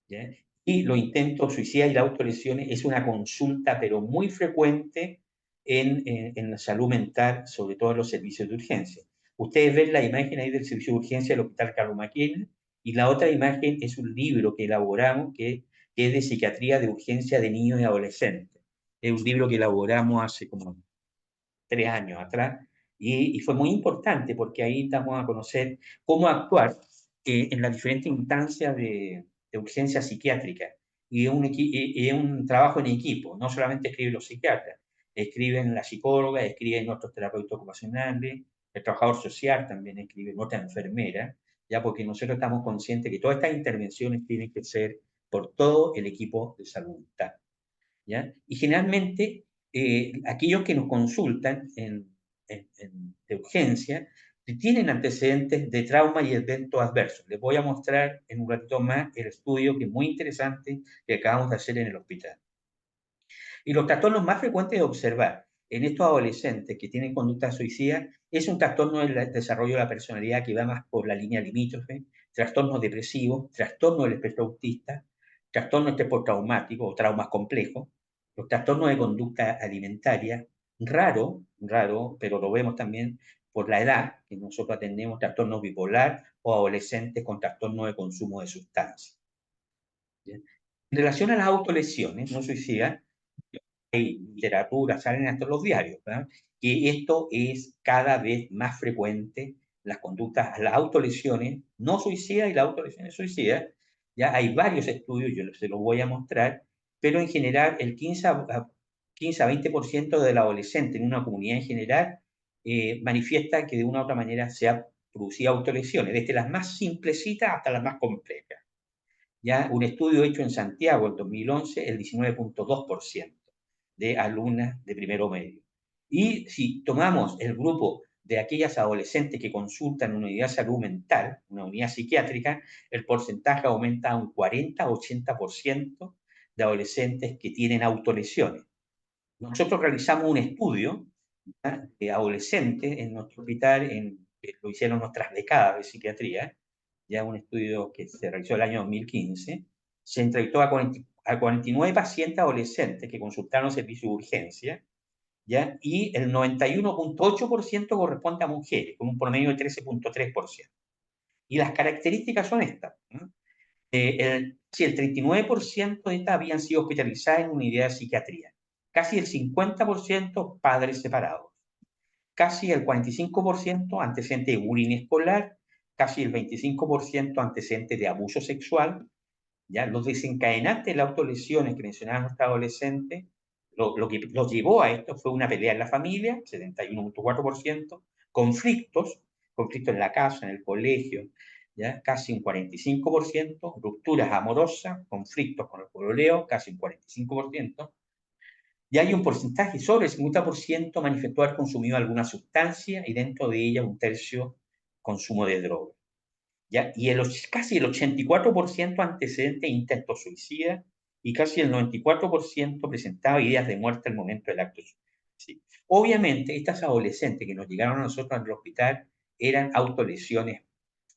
S2: ¿Ya? Y los intentos suicidas y las autolesiones es una consulta, pero muy frecuente en la salud mental, sobre todo en los servicios de urgencia. Ustedes ven la imagen ahí del servicio de urgencia del Hospital Carlos Maquena, y la otra imagen es un libro que elaboramos que es de psiquiatría de urgencia de niños y adolescentes. Es un libro que elaboramos hace como 3 años atrás, y fue muy importante porque ahí damos a conocer cómo actuar en las diferentes instancias de urgencia psiquiátrica. Y es un trabajo en equipo, no solamente escriben los psiquiatras, escriben la psicóloga, escriben otros terapeutas ocupacionales, el trabajador social también escribe, otra enfermera, ya porque nosotros estamos conscientes que todas estas intervenciones tienen que ser por todo el equipo de salud mental. ¿Ya? Y generalmente aquellos que nos consultan de urgencia tienen antecedentes de trauma y eventos adversos. Les voy a mostrar en un ratito más el estudio que es muy interesante que acabamos de hacer en el hospital. Y los trastornos más frecuentes de observar en estos adolescentes que tienen conducta suicida es un trastorno del desarrollo de la personalidad que va más por la línea limítrofe, trastornos depresivos, trastorno del espectro autista, trastorno estrés postraumático o traumas complejos, los trastornos de conducta alimentaria, raro, pero lo vemos también por la edad, que nosotros atendemos trastornos bipolar o adolescentes con trastorno de consumo de sustancias. ¿Bien? En relación a las autolesiones no suicidas, hay literatura, salen hasta los diarios, ¿verdad? Que esto es cada vez más frecuente, las conductas, las autolesiones no suicidas y las autolesiones suicidas. Ya hay varios estudios, yo se los voy a mostrar, pero en general el 15 a 20% del adolescente en una comunidad en general manifiesta que de una u otra manera se ha producido autolesiones, desde las más simplecitas hasta las más complejas. Ya un estudio hecho en Santiago en 2011, el 19,2% de alumnas de primero medio. Y si tomamos el grupo de aquellas adolescentes que consultan una unidad de salud mental, una unidad psiquiátrica, el porcentaje aumenta a un 40-80% de adolescentes que tienen autolesiones. Nosotros realizamos un estudio, ¿ya?, de adolescentes en nuestro hospital, lo hicieron nuestras becadas de psiquiatría, ya un estudio que se realizó el año 2015, se entrevistó a 49 pacientes adolescentes que consultaron servicio de urgencia, ¿ya? Y el 91,8% corresponde a mujeres, con un promedio de 13,3%. Y las características son estas, ¿no? Si el 39% de estas habían sido hospitalizadas en unidad de psiquiatría, casi el 50% padres separados, casi el 45% antecedentes de bullying escolar, casi el 25% antecedentes de abuso sexual. ¿Ya? Los desencadenantes de las autolesiones que mencionaba nuestra adolescente, lo que los llevó a esto fue una pelea en la familia, 71,4%, conflictos en la casa, en el colegio, ¿ya? Casi un 45%, rupturas amorosas, conflictos con el pololeo, casi un 45%, y hay un porcentaje, sobre el 50%, manifestó haber consumido alguna sustancia y dentro de ella un tercio consumo de droga. ¿Ya? Y casi el 84% antecedentes de intentos suicida y casi el 94% presentaba ideas de muerte al momento del acto suicida. Obviamente, estas adolescentes que nos llegaron a nosotros al hospital eran autolesiones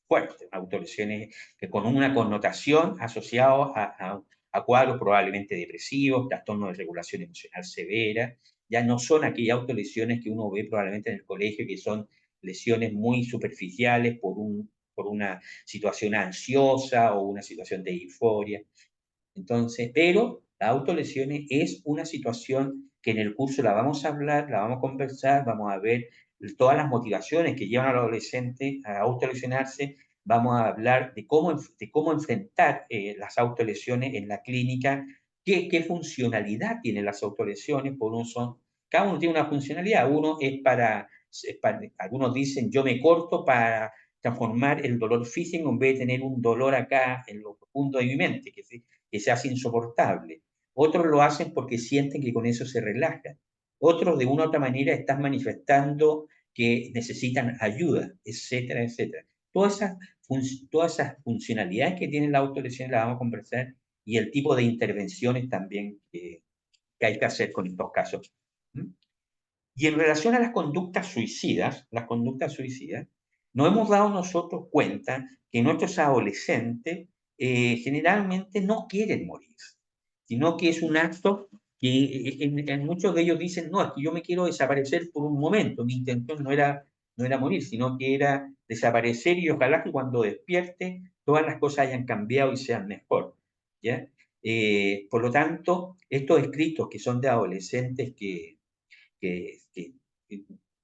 S2: fuertes, autolesiones que con una connotación asociada a cuadros probablemente depresivos, trastornos de regulación emocional severa, ya no son aquellas autolesiones que uno ve probablemente en el colegio, que son lesiones muy superficiales por una situación ansiosa o una situación de euforia. Entonces, pero las autolesiones es una situación que en el curso la vamos a hablar, la vamos a conversar, vamos a ver todas las motivaciones que llevan al adolescente a autolesionarse, vamos a hablar de cómo enfrentar las autolesiones en la clínica, qué funcionalidad tienen las autolesiones, cada uno tiene una funcionalidad, uno algunos dicen yo me corto para transformar el dolor físico en vez de tener un dolor acá en lo profundo de mi mente, que se hace insoportable. Otros lo hacen porque sienten que con eso se relajan. Otros de una u otra manera están manifestando que necesitan ayuda, etcétera, etcétera. Todas esas funcionalidades que tiene la autolesión las vamos a conversar y el tipo de intervenciones también que hay que hacer con estos casos. ¿Mm? Y en relación a las conductas suicidas, nos hemos dado nosotros cuenta que nuestros adolescentes generalmente no quieren morir, sino que es un acto que en muchos de ellos dicen, no, es que yo me quiero desaparecer por un momento, mi intención no era morir, sino que era desaparecer y ojalá que cuando despierte todas las cosas hayan cambiado y sean mejor. ¿Ya? Por lo tanto, estos escritos que son de adolescentes que, que,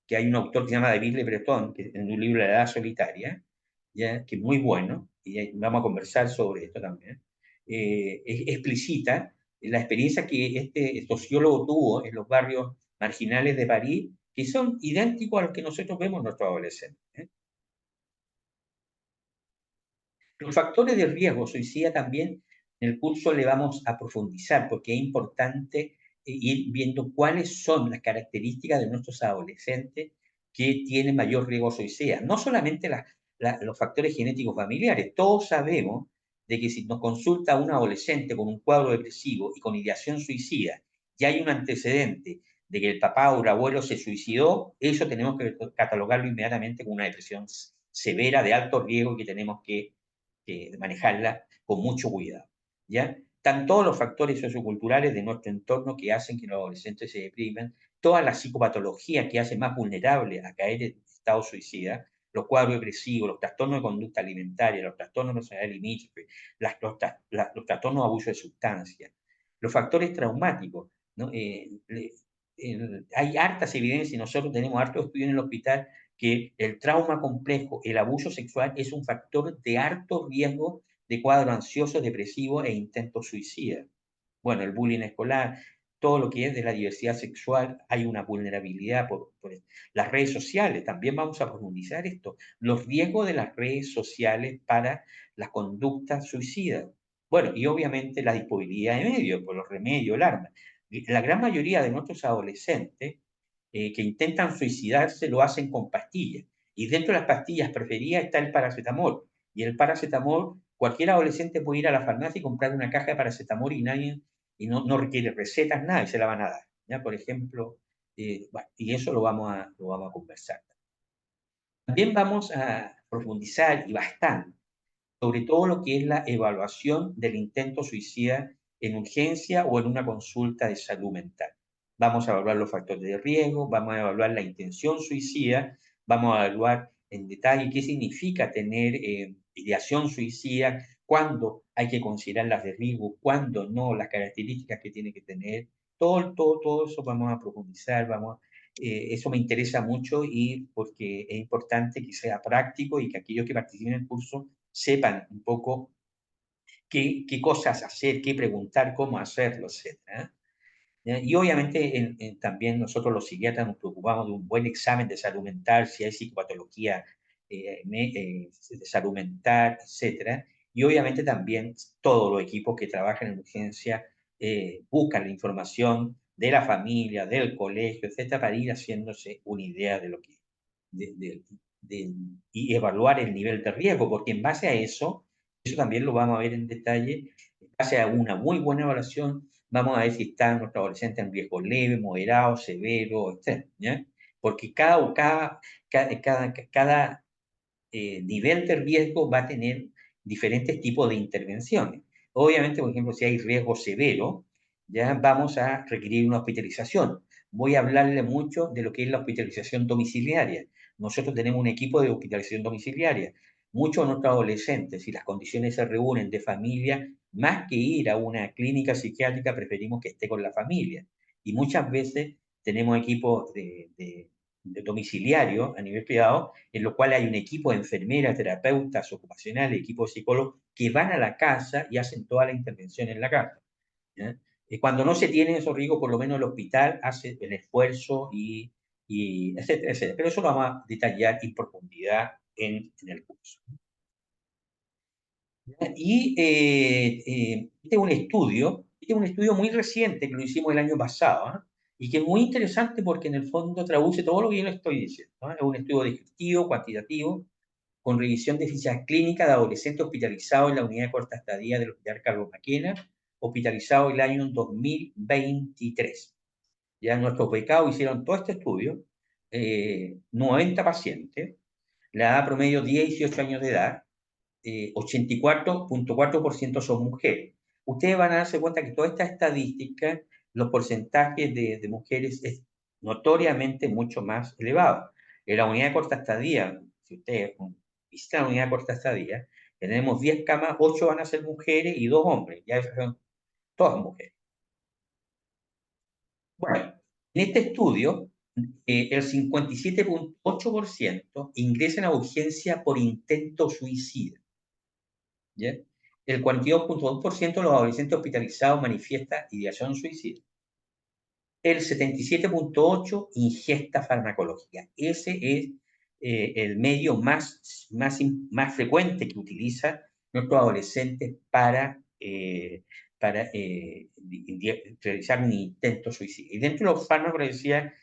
S2: que hay un autor que se llama David Le Breton, que en un libro La Edad Solitaria, ¿ya?, que es muy bueno, y vamos a conversar sobre esto también, explicita la experiencia que este sociólogo tuvo en los barrios marginales de París, que son idénticos a los que nosotros vemos en nuestros adolescentes. Los factores de riesgo suicida también en el curso le vamos a profundizar porque es importante ir viendo cuáles son las características de nuestros adolescentes que tienen mayor riesgo suicida. No solamente los factores genéticos familiares, todos sabemos de que si nos consulta un adolescente con un cuadro depresivo y con ideación suicida y hay un antecedente de que el papá o el abuelo se suicidó, eso tenemos que catalogarlo inmediatamente como una depresión severa de alto riesgo que tenemos que manejarla con mucho cuidado, ¿ya? Están todos los factores socioculturales de nuestro entorno que hacen que los adolescentes se depriman, todas las psicopatologías que hacen más vulnerables a caer en estado suicida, los cuadros depresivos, los trastornos de conducta alimentaria, los trastornos de personalidad limítrofe, los trastornos de abuso de sustancias, los factores traumáticos, ¿no? Hay hartas evidencias, y nosotros tenemos hartos estudios en el hospital que el trauma complejo, el abuso sexual es un factor de alto riesgo de cuadro ansioso, depresivo e intento suicida. Bueno, el bullying escolar, todo lo que es de la diversidad sexual, hay una vulnerabilidad por las redes sociales, también vamos a profundizar esto, los riesgos de las redes sociales para las conductas suicidas. Bueno, y obviamente la disponibilidad de medios, por los remedios, el arma. La gran mayoría de nuestros adolescentes que intentan suicidarse lo hacen con pastillas. Y dentro de las pastillas preferidas está el paracetamol. Y el paracetamol, cualquier adolescente puede ir a la farmacia y comprar una caja de paracetamol y no requiere recetas, nada, y se la van a dar. ¿Ya? Por ejemplo, bueno, y eso lo vamos a conversar. También vamos a profundizar y bastante sobre todo lo que es la evaluación del intento suicida en urgencia o en una consulta de salud mental. Vamos a evaluar los factores de riesgo, vamos a evaluar la intención suicida, vamos a evaluar en detalle qué significa tener ideación suicida, cuándo hay que considerar las de riesgo, cuándo no, las características que tiene que tener. Todo eso vamos a profundizar, eso me interesa mucho y porque es importante que sea práctico y que aquellos que participen en el curso sepan un poco qué cosas hacer, qué preguntar, cómo hacerlo, etcétera. ¿Ya? Y obviamente también nosotros los psiquiatras nos preocupamos de un buen examen de salud mental, si hay psicopatología de salud mental, etcétera. Y obviamente también todos los equipos que trabajan en urgencia buscan la información de la familia, del colegio, etcétera, para ir haciéndose una idea de lo que de, de- y evaluar el nivel de riesgo, porque en base a eso también lo vamos a ver en detalle, en base a una muy buena evaluación, vamos a ver si está nuestro adolescente en riesgo leve, moderado, severo, extremo, ¿ya? Porque cada nivel de riesgo va a tener diferentes tipos de intervenciones. Obviamente, por ejemplo, si hay riesgo severo, ya vamos a requerir una hospitalización. Voy a hablarle mucho de lo que es la hospitalización domiciliaria. Nosotros tenemos un equipo de hospitalización domiciliaria. Muchos de nuestros adolescentes, si las condiciones se reúnen de familia, más que ir a una clínica psiquiátrica, preferimos que esté con la familia. Y muchas veces tenemos equipos de domiciliario a nivel privado en lo cual hay un equipo de enfermeras, terapeutas ocupacionales, equipo de psicólogos que van a la casa y hacen toda la intervención en la casa. ¿Ya? Cuando no se tienen esos riesgos, por lo menos el hospital hace el esfuerzo y etcétera, etcétera. Pero eso lo vamos a detallar en profundidad en el curso. ¿Ya? Y este es un estudio muy reciente que lo hicimos el año pasado, ¿ah? Y que es muy interesante porque en el fondo traduce todo lo que yo le estoy diciendo, ¿ah? Es un estudio descriptivo, cuantitativo, con revisión de fichas clínicas de adolescentes hospitalizados en la unidad de corta estadía del Hospital Carlos Maquena, hospitalizados el año 2023. Ya nuestros becados hicieron todo este estudio, 90 pacientes, la edad promedio 10 y 18 años de edad, 84,4% son mujeres. Ustedes van a darse cuenta que toda esta estadística, los porcentajes de mujeres es notoriamente mucho más elevado. En la unidad de corta estadía, si ustedes visitan la unidad de corta estadía, tenemos 10 camas, 8 van a ser mujeres y 2 hombres, ya son todas mujeres. Bueno, en este estudio, el 57,8% ingresan a urgencia por intento suicida. ¿Ya? El 42,2% de los adolescentes hospitalizados manifiesta ideación suicida. El 77,8% ingesta farmacológica. Ese es el medio más frecuente que utiliza nuestros adolescentes para realizar un intento suicida. Y dentro de los fármacos, decía,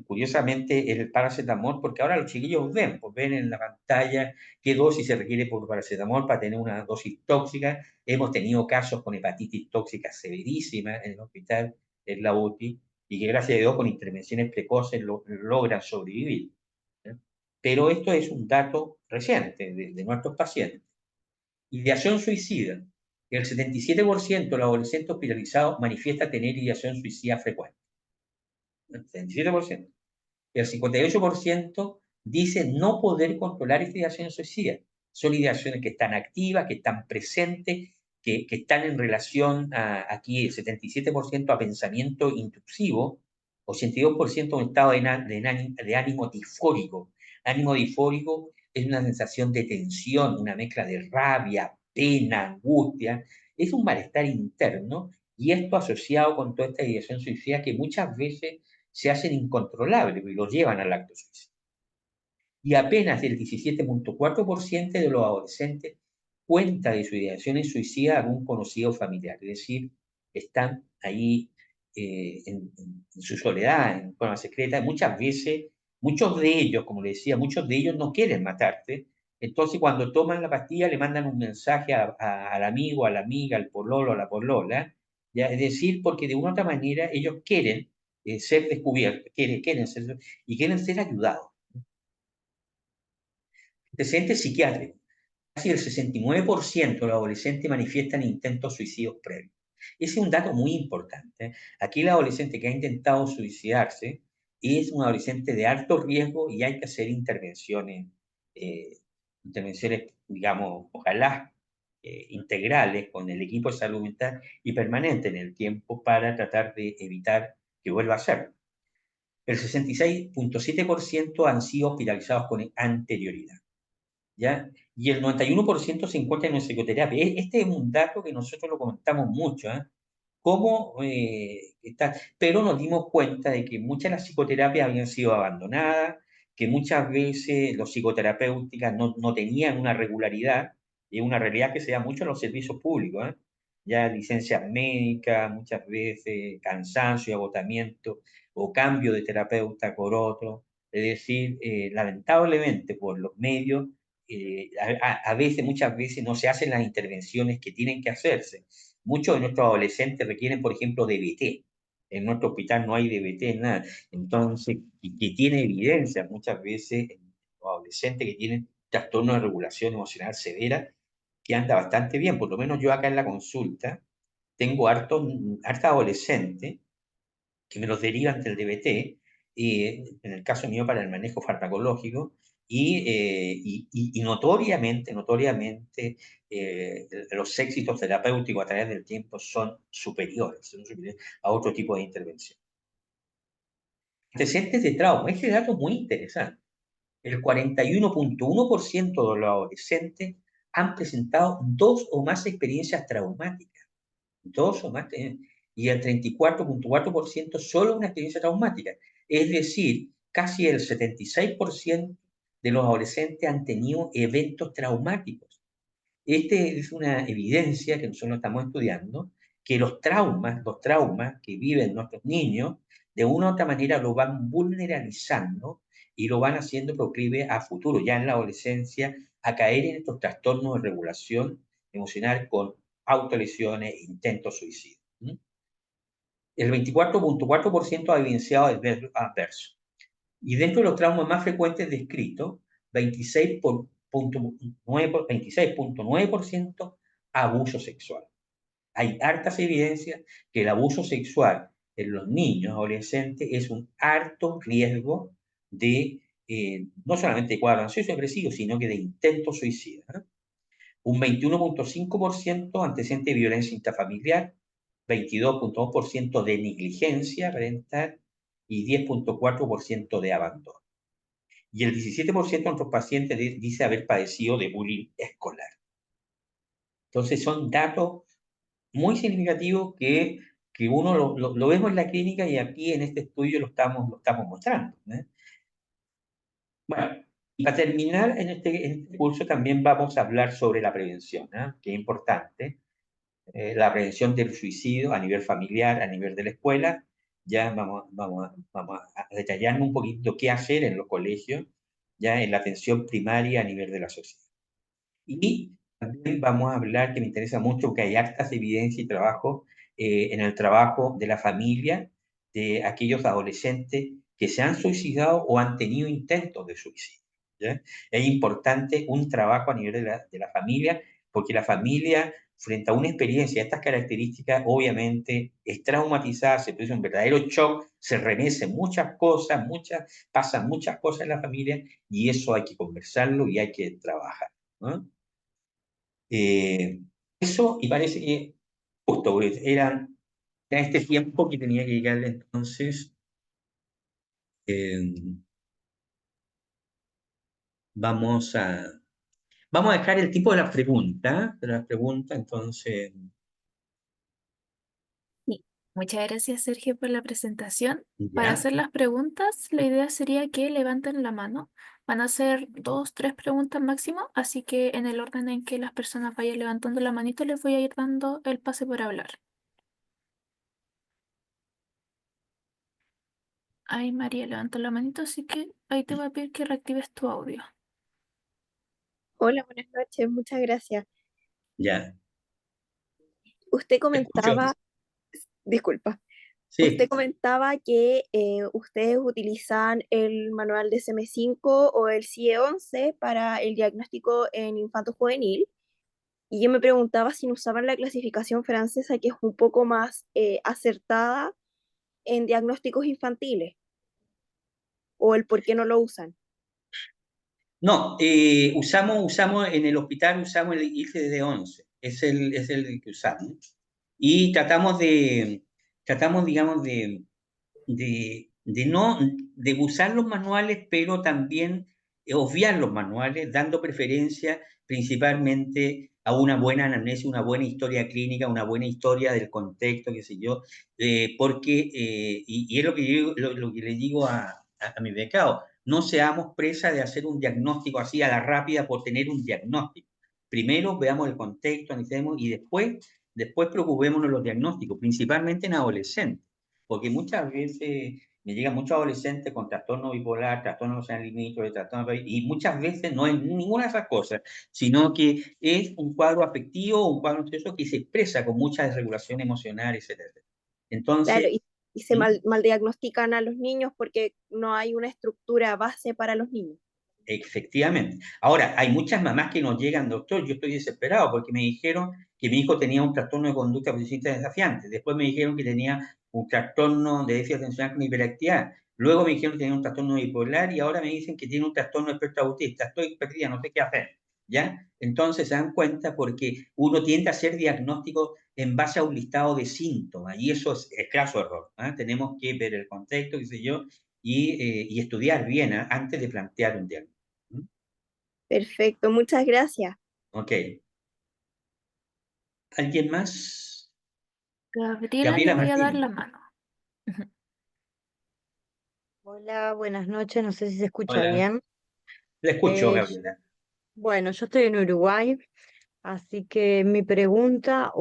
S2: curiosamente, el paracetamol, porque ahora los chiquillos pues ven en la pantalla qué dosis se requiere por paracetamol para tener una dosis tóxica. Hemos tenido casos con hepatitis tóxica severísima en el hospital, en la UTI, y que gracias a Dios con intervenciones precoces logran sobrevivir. ¿Ya? Pero esto es un dato reciente de nuestros pacientes. Ideación suicida. El 77% de los adolescentes hospitalizados manifiesta tener ideación suicida frecuente. El 77%. El 58% dice no poder controlar esta ideación suicida. Son ideaciones que están activas, que están presentes, que están en relación aquí el 77% a pensamiento intrusivo, 82% a un estado de ánimo disfórico. Ánimo disfórico es una sensación de tensión, una mezcla de rabia, pena, angustia. Es un malestar interno y esto asociado con toda esta ideación suicida que muchas veces se hacen incontrolables y los llevan al acto suicida. Y apenas el 17,4% de los adolescentes cuenta de su ideación en suicida a algún conocido familiar, es decir, están ahí en su soledad, en forma secreta. Muchas veces, muchos de ellos, como le decía, muchos de ellos no quieren matarte. Entonces, cuando toman la pastilla, le mandan un mensaje al amigo, a la amiga, al pololo, a la polola, ¿ya? Es decir, porque de una u otra manera ellos quieren ser descubiertos, quieren ser, y quieren ser ayudados. Antecedentes psiquiátricos. Casi el 69% de los adolescentes manifiestan intentos suicidios previos. Ese es un dato muy importante. Aquí el adolescente que ha intentado suicidarse es un adolescente de alto riesgo y hay que hacer eh, digamos, ojalá integrales con el equipo de salud mental y permanente en el tiempo para tratar de evitar que vuelva a ser. El 66,7% han sido hospitalizados con anterioridad. ¿Ya? Y el 91% se encuentra en psicoterapia. Este es un dato que nosotros lo comentamos mucho, ¿eh? Cómo está, pero nos dimos cuenta de que muchas de las psicoterapias habían sido abandonadas, que muchas veces los psicoterapéuticas no tenían una regularidad, y es una realidad que se da mucho en los servicios públicos, ¿eh? Ya licencias médicas, muchas veces cansancio y agotamiento, o cambio de terapeuta por otro. Es decir, lamentablemente por los medios veces, muchas veces no se hacen las intervenciones que tienen que hacerse. Muchos de nuestros adolescentes requieren, por ejemplo, DBT. En nuestro hospital no hay DBT, nada. Entonces, y que tiene evidencia muchas veces en los adolescentes que tienen trastornos de regulación emocional severa, que anda bastante bien. Por lo menos yo acá en la consulta tengo harta adolescente que me los derivan del DBT, en el caso mío para el manejo farmacológico, y notoriamente los éxitos terapéuticos a través del tiempo son superiores a otro tipo de intervención. Antecedentes de trauma, este dato es muy interesante. El 41,1% de los adolescentes han presentado 2 o más experiencias traumáticas. 2 o más, y el 34,4% solo una experiencia traumática. Es decir, casi el 76% de los adolescentes han tenido eventos traumáticos. Esta es una evidencia que nosotros estamos estudiando, que los traumas que viven nuestros niños, de una u otra manera lo van vulneralizando y lo van haciendo proclive a futuro, ya en la adolescencia, a caer en estos trastornos de regulación emocional con autolesiones e intentos suicidios. El 24,4% ha evidenciado el adverso. Y dentro de los traumas más frecuentes descritos, 26,9% abuso sexual. Hay hartas evidencias que el abuso sexual en los niños, adolescentes, es un alto riesgo de no solamente de cuadro ansioso y depresivo, sino que de intento suicida. Un 21,5% antecedente de violencia intrafamiliar, 22,2% de negligencia parental y 10,4% de abandono. Y el 17% de nuestros pacientes dice haber padecido de bullying escolar. Entonces son datos muy significativos que uno lo vemos en la clínica y aquí en este estudio lo estamos mostrando, ¿eh? Bueno, y para terminar en este curso también vamos a hablar sobre la prevención, ¿eh? Que es importante. La prevención del suicidio a nivel familiar, a nivel de la escuela. Ya vamos a detallarnos un poquito qué hacer en los colegios, ya en la atención primaria a nivel de la sociedad. Y también vamos a hablar, que me interesa mucho, porque hay hartas evidencias y trabajo en el trabajo de la familia, de aquellos adolescentes que se han suicidado o han tenido intentos de suicidio. ¿Ya? Es importante un trabajo a nivel de la familia, porque la familia, frente a una experiencia de estas características, obviamente es traumatizada, se produce un verdadero shock, se remecen muchas cosas, pasan muchas cosas en la familia, y eso hay que conversarlo y hay que trabajar, ¿no? Eh, Eso, y parece que justo, porque era este tiempo que tenía que llegar entonces, eh, Vamos a, vamos a dejar el tipo de las preguntas, entonces,
S1: Sí. Muchas gracias, Sergio, por la presentación. Para
S2: ya,
S1: hacer las preguntas, la idea sería que levanten la mano. Van a ser dos, tres preguntas máximo, así que en el orden en que las personas vayan levantando la manito, les voy a ir dando el pase por hablar. Ay, María levantó la manito, así que ahí te voy a pedir que reactives tu audio.
S3: Hola, buenas noches, muchas gracias.
S2: ya,
S3: Usted
S2: te escucho,
S3: comentaba, disculpa, usted
S2: sí.
S3: comentaba que ustedes utilizan el manual de SM5 o el CIE-11 para el diagnóstico en infanto juvenil, y yo me preguntaba si no usaban la clasificación francesa, que es un poco más acertada en diagnósticos infantiles, o el por qué no lo usan.
S2: No, usamos en el hospital, usamos el ICD-11, es el que usamos. Y tratamos, digamos, de usar los manuales, pero también obviar los manuales, dando preferencia principalmente a una buena anamnesis, una buena historia clínica, una buena historia del contexto, qué sé yo, porque, y es lo que, lo que le digo a mi becado, no seamos presa de hacer un diagnóstico así a la rápida por tener un diagnóstico. Primero veamos el contexto, analicemos y después preocupémonos de los diagnósticos, principalmente en adolescentes, porque muchas veces me llegan muchos adolescentes con trastorno bipolar, trastorno emocional limítrofe, y muchas veces no es ninguna de esas cosas, sino que es un cuadro afectivo, un cuadro ansioso que se expresa con mucha desregulación emocional, etcétera.
S3: Claro,
S2: Entonces,
S3: y se
S2: ¿Mm?
S3: mal diagnostican a los niños porque no hay una estructura base para los niños.
S2: Efectivamente. Ahora, hay muchas mamás que nos llegan, doctor, yo estoy desesperado porque me dijeron que mi hijo tenía un trastorno de conducta positivo desafiante. Después me dijeron que tenía un trastorno de déficit atencional con hiperactividad. Luego me dijeron que tenía un trastorno bipolar y ahora me dicen que tiene un trastorno de espectro autista. Estoy perdida, no sé qué hacer. ¿Ya? Entonces se dan cuenta porque uno tiende a hacer diagnósticos en base a un listado de síntomas y eso es claro error. ¿Ah? Tenemos que ver el contexto, qué sé yo, y estudiar bien, ¿ah? Antes de plantear un diagnóstico. ¿Mm?
S3: Perfecto, muchas gracias.
S2: Ok. ¿Alguien más?
S1: Gabriela, le
S2: Gabriela
S1: voy a dar
S2: Martínez.
S1: la mano. Ujú.
S4: Hola, buenas noches, no sé si se escucha
S2: Hola.
S4: bien.
S2: Le escucho,
S4: Eh,
S2: Gabriela.
S4: bueno, yo estoy en Uruguay, así que mi pregunta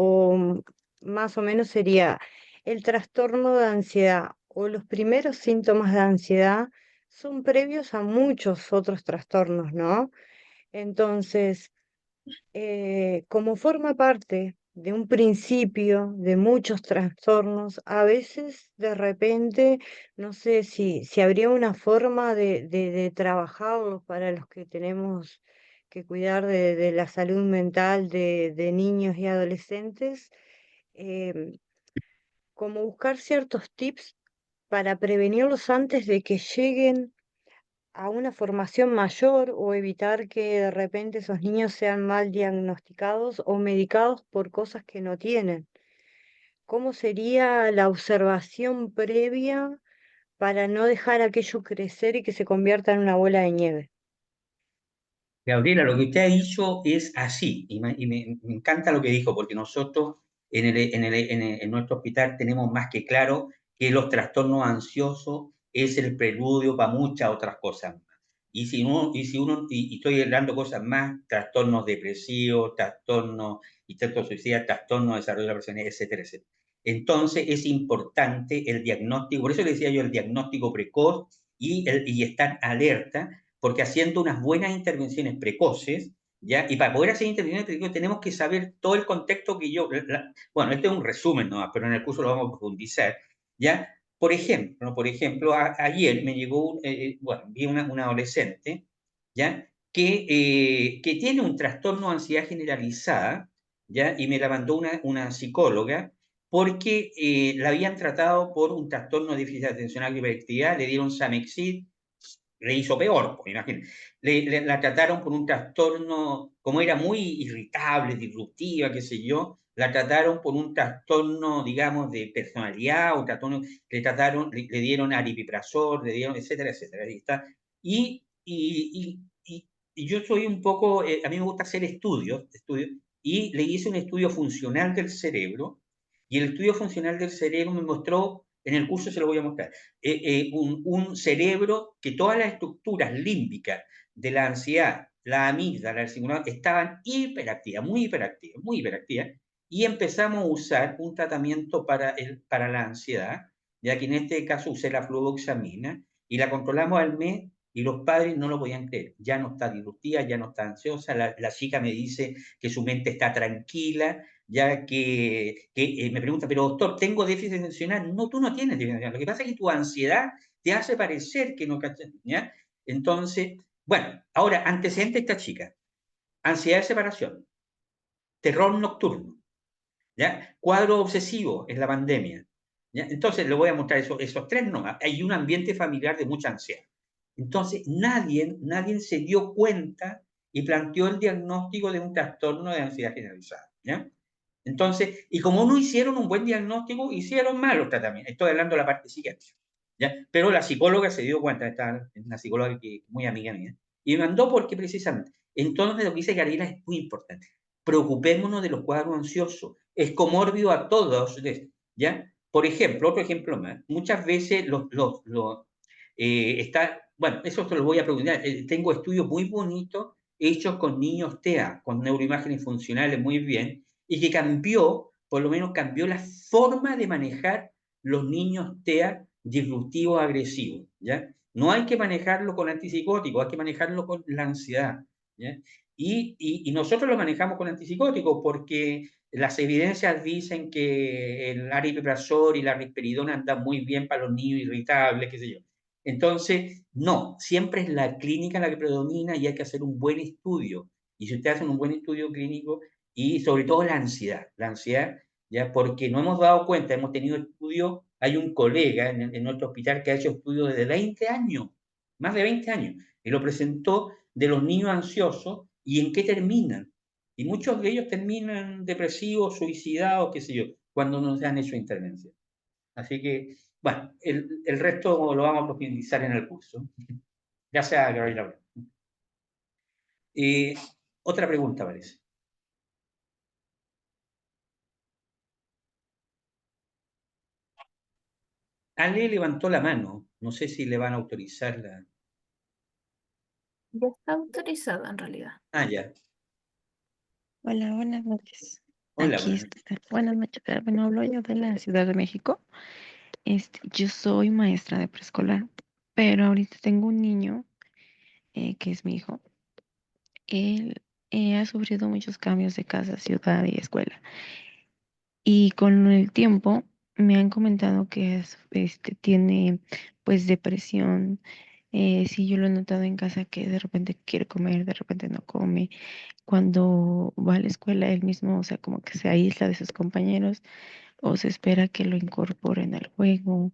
S4: más o menos sería, ¿el trastorno de ansiedad o los primeros síntomas de ansiedad son previos a muchos otros trastornos, ¿no? Entonces, como forma parte de un principio de muchos trastornos, a veces de repente, no sé si habría una forma de trabajarlos para los que tenemos que cuidar de la salud mental de niños y adolescentes, em, como buscar ciertos tips para prevenirlos antes de que lleguen a una formación mayor o evitar que de repente esos niños sean mal diagnosticados o medicados por cosas que no tienen. ¿Cómo sería la observación previa para no dejar aquello crecer y que se convierta en una bola de nieve?
S2: Gabriela, lo que usted ha dicho es así, me encanta lo que dijo, porque nosotros en nuestro hospital tenemos más que claro que los trastornos ansiosos es el preludio para muchas otras cosas más. Y estoy hablando de cosas más, trastornos depresivos, trastornos, intentos suicidas, trastornos de desarrollo de la persona, etcétera, etcétera. Entonces es importante el diagnóstico, por eso le decía yo el diagnóstico precoz y estar alerta porque haciendo unas buenas intervenciones precoces, ¿ya? Y para poder hacer intervenciones precoces tenemos que saber todo el contexto que bueno, este es un resumen nomás, pero en el curso lo vamos a profundizar, ¿ya? Ayer me llegó, bueno, vi una adolescente, ¿ya? Que tiene un trastorno de ansiedad generalizada, ¿ya? Y me la mandó una psicóloga porque la habían tratado por un trastorno de déficit atencional y hiperactividad, le dieron Samexit, le hizo peor, pues, imagínate. La trataron por un trastorno, como era muy irritable, disruptiva, qué sé yo, la trataron por un trastorno, digamos, de personalidad, un trastorno, le dieron aripiprazol, le dieron, etcétera, etcétera. Ahí está. Y y yo soy un poco, a mí me gusta hacer estudios, y le hice un estudio funcional del cerebro, y el estudio funcional del cerebro me mostró, en el curso se lo voy a mostrar, un cerebro que todas las estructuras límbicas de la ansiedad, la amígdala, el cingulado, estaban hiperactivas, muy hiperactivas, y empezamos a usar un tratamiento para la ansiedad, ya que en este caso usé la fluvoxamina, y la controlamos al mes y los padres no lo podían creer. Ya no está disruptiva, ya no está ansiosa, la chica me dice que su mente está tranquila, ya que me pregunta, pero doctor, ¿tengo déficit atencional? No, tú no tienes déficit atencional. Lo que pasa es que tu ansiedad te hace parecer que no cachas, ¿ya? Entonces, bueno, ahora, antecedente de esta chica, ansiedad de separación, terror nocturno, ¿ya? Cuadro obsesivo en la pandemia, ¿ya? Entonces, le voy a mostrar esos tres nomás. Hay un ambiente familiar de mucha ansiedad. Entonces, nadie se dio cuenta y planteó el diagnóstico de un trastorno de ansiedad generalizada, ¿ya? Entonces, y como no hicieron un buen diagnóstico, hicieron malos tratamientos. Estoy hablando de la parte psiquiátrica, ¿ya? Pero la psicóloga se dio cuenta, esta es una psicóloga que muy amiga mía, y me mandó porque precisamente, entonces lo que dice Gabriela es muy importante. Preocupémonos de los cuadros ansiosos. Es comórbido a todos, ¿ya? Por ejemplo, otro ejemplo más, muchas veces bueno, eso te lo voy a preguntar. Tengo estudios muy bonitos hechos con niños TEA, con neuroimágenes funcionales muy bien, y que por lo menos cambió la forma de manejar los niños TEA disruptivos agresivos, ¿ya? No hay que manejarlo con antipsicóticos, hay que manejarlo con la ansiedad, ¿ya? Y nosotros lo manejamos con antipsicóticos porque las evidencias dicen que el aripiprazol y la risperidona andan muy bien para los niños irritables, qué sé yo. Entonces, no, siempre es la clínica la que predomina y hay que hacer un buen estudio. Y si ustedes hacen un buen estudio clínico, y sobre todo la ansiedad, ya porque no hemos dado cuenta, hemos tenido estudios, hay un colega en nuestro hospital que ha hecho estudios desde 20 años, más de 20 años, y lo presentó de los niños ansiosos y en qué terminan. Y muchos de ellos terminan depresivos, suicidados, qué sé yo, cuando no se han hecho intervención. Así que, bueno, el resto lo vamos a profundizar en el curso. Gracias, Gabriela. Eh, Otra pregunta, parece. Ale levantó la mano. No sé si le van a autorizar la...
S1: Ya está autorizado en realidad.
S2: Ah, ya.
S5: Hola, buenas noches.
S2: Hola,
S5: Aquí
S2: buenas.
S5: está. Buenas noches. Bueno, hablo yo de la Ciudad de México. Yo soy maestra de preescolar, pero ahorita tengo un niño que es mi hijo. Él ha sufrido muchos cambios de casa, ciudad y escuela. Y con el tiempo me han comentado que tiene pues depresión. Sí, yo lo he notado en casa que de repente quiere comer, de repente no come. Cuando va a la escuela él mismo, o sea, como que se aísla de sus compañeros o se espera que lo incorporen al juego.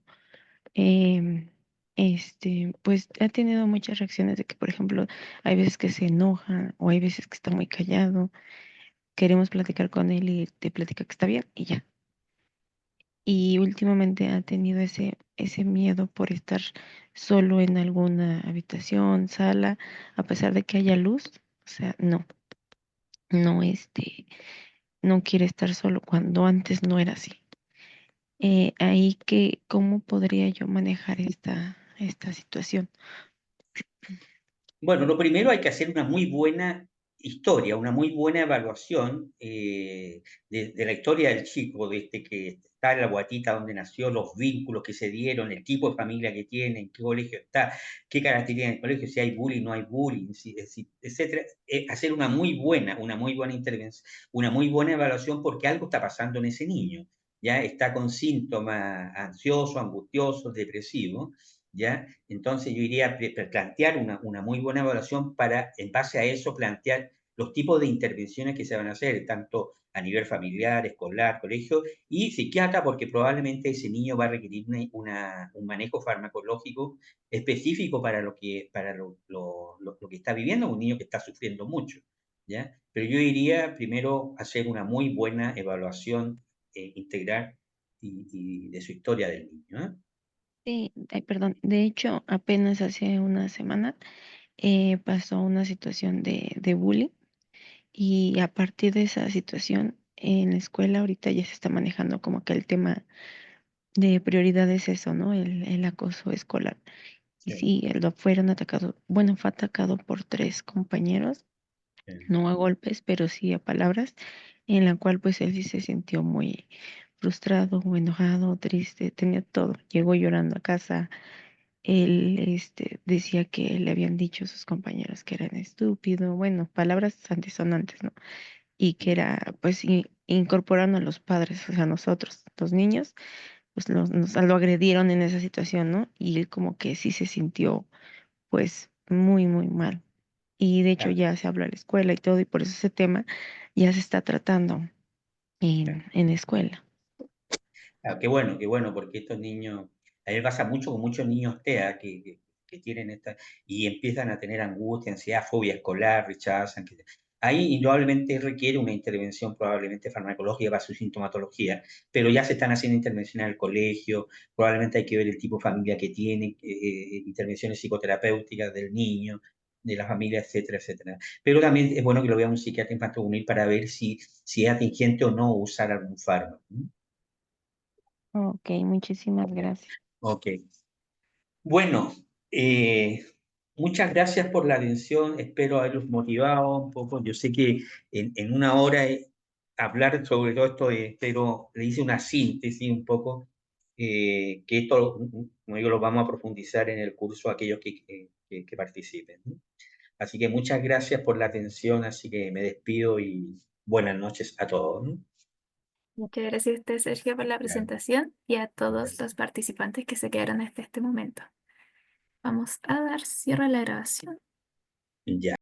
S5: Em, pues ha tenido muchas reacciones de que, por ejemplo, hay veces que se enoja o hay veces que está muy callado. Queremos platicar con él y te platica que está bien y ya. Y últimamente ha tenido ese miedo por estar solo en alguna habitación, sala, a pesar de que haya luz. O sea, no, no quiere estar solo cuando antes no era así. Ahí que, ¿cómo podría yo manejar esta situación?
S2: Bueno, lo primero hay que hacer una muy buena historia, una muy buena evaluación de la historia del chico, desde que está en la guatita donde nació, los vínculos que se dieron, el tipo de familia que tiene, en qué colegio está, qué características en el colegio, si hay bullying, no hay bullying, etcétera. Hacer una muy buena intervención, una muy buena evaluación porque algo está pasando en ese niño. Ya está con síntomas ansiosos, angustiosos, depresivos, ¿ya? Entonces yo iría a plantear una muy buena evaluación para, en base a eso, plantear los tipos de intervenciones que se van a hacer, tanto a nivel familiar, escolar, colegio y psiquiatra, porque probablemente ese niño va a requerir un manejo farmacológico específico para lo que está viviendo, un niño que está sufriendo mucho, ¿ya? Pero yo iría primero a hacer una muy buena evaluación integral y de su historia del niño, ¿eh?
S5: Sí, ay, perdón. De hecho, apenas hace una semana pasó una situación de bullying y a partir de esa situación en la escuela ahorita ya se está manejando como que el tema de prioridad es eso, ¿no? El acoso escolar. Y
S2: Sí,
S5: sí, lo fueron atacados, bueno, fue atacado por 3 compañeros,
S2: sí,
S5: no a golpes, pero sí a palabras, en la cual pues él sí se sintió muy frustrado, o enojado, triste, tenía todo. Llegó llorando a casa. Él decía que le habían dicho sus compañeros que eran estúpido, bueno, palabras antisonantes, ¿no? Y que era, pues, incorporando a los padres, o sea, nosotros, los niños, pues lo agredieron en esa situación, ¿no? Y él como que sí se sintió, pues, muy, muy mal. Y de hecho
S2: claro,
S5: ya se habló a la escuela y todo, y por eso ese tema ya se está tratando
S2: claro.
S5: en la escuela.
S2: Ah, qué bueno, porque estos niños, a mí me pasa mucho con muchos niños TEA que tienen esta, y empiezan a tener angustia, ansiedad, fobia escolar, rechazan. Ahí indudablemente requiere una intervención probablemente farmacológica para su sintomatología, pero ya se están haciendo intervenciones en el colegio, probablemente hay que ver el tipo de familia que tiene, intervenciones psicoterapéuticas del niño, de la familia, etcétera, etcétera. Pero también es bueno que lo vea un psiquiatra infantil para ver si es atingente o no usar algún fármaco.
S5: Ok, muchísimas gracias.
S2: Ok. Bueno, muchas gracias por la atención. Espero haberlos motivado un poco. Yo sé que en una hora hablar sobre todo esto, pero le hice una síntesis un poco, que esto, como digo, lo vamos a profundizar en el curso aquellos que participen, ¿no? Así que muchas gracias por la atención. Así que me despido y buenas noches a todos, ¿no?
S1: Muchas gracias a usted, Sergio, por la
S2: Ya,
S1: presentación y a todos
S2: gracias.
S1: los participantes que se quedaron hasta este momento. Vamos a dar cierre a la grabación.
S2: Ya.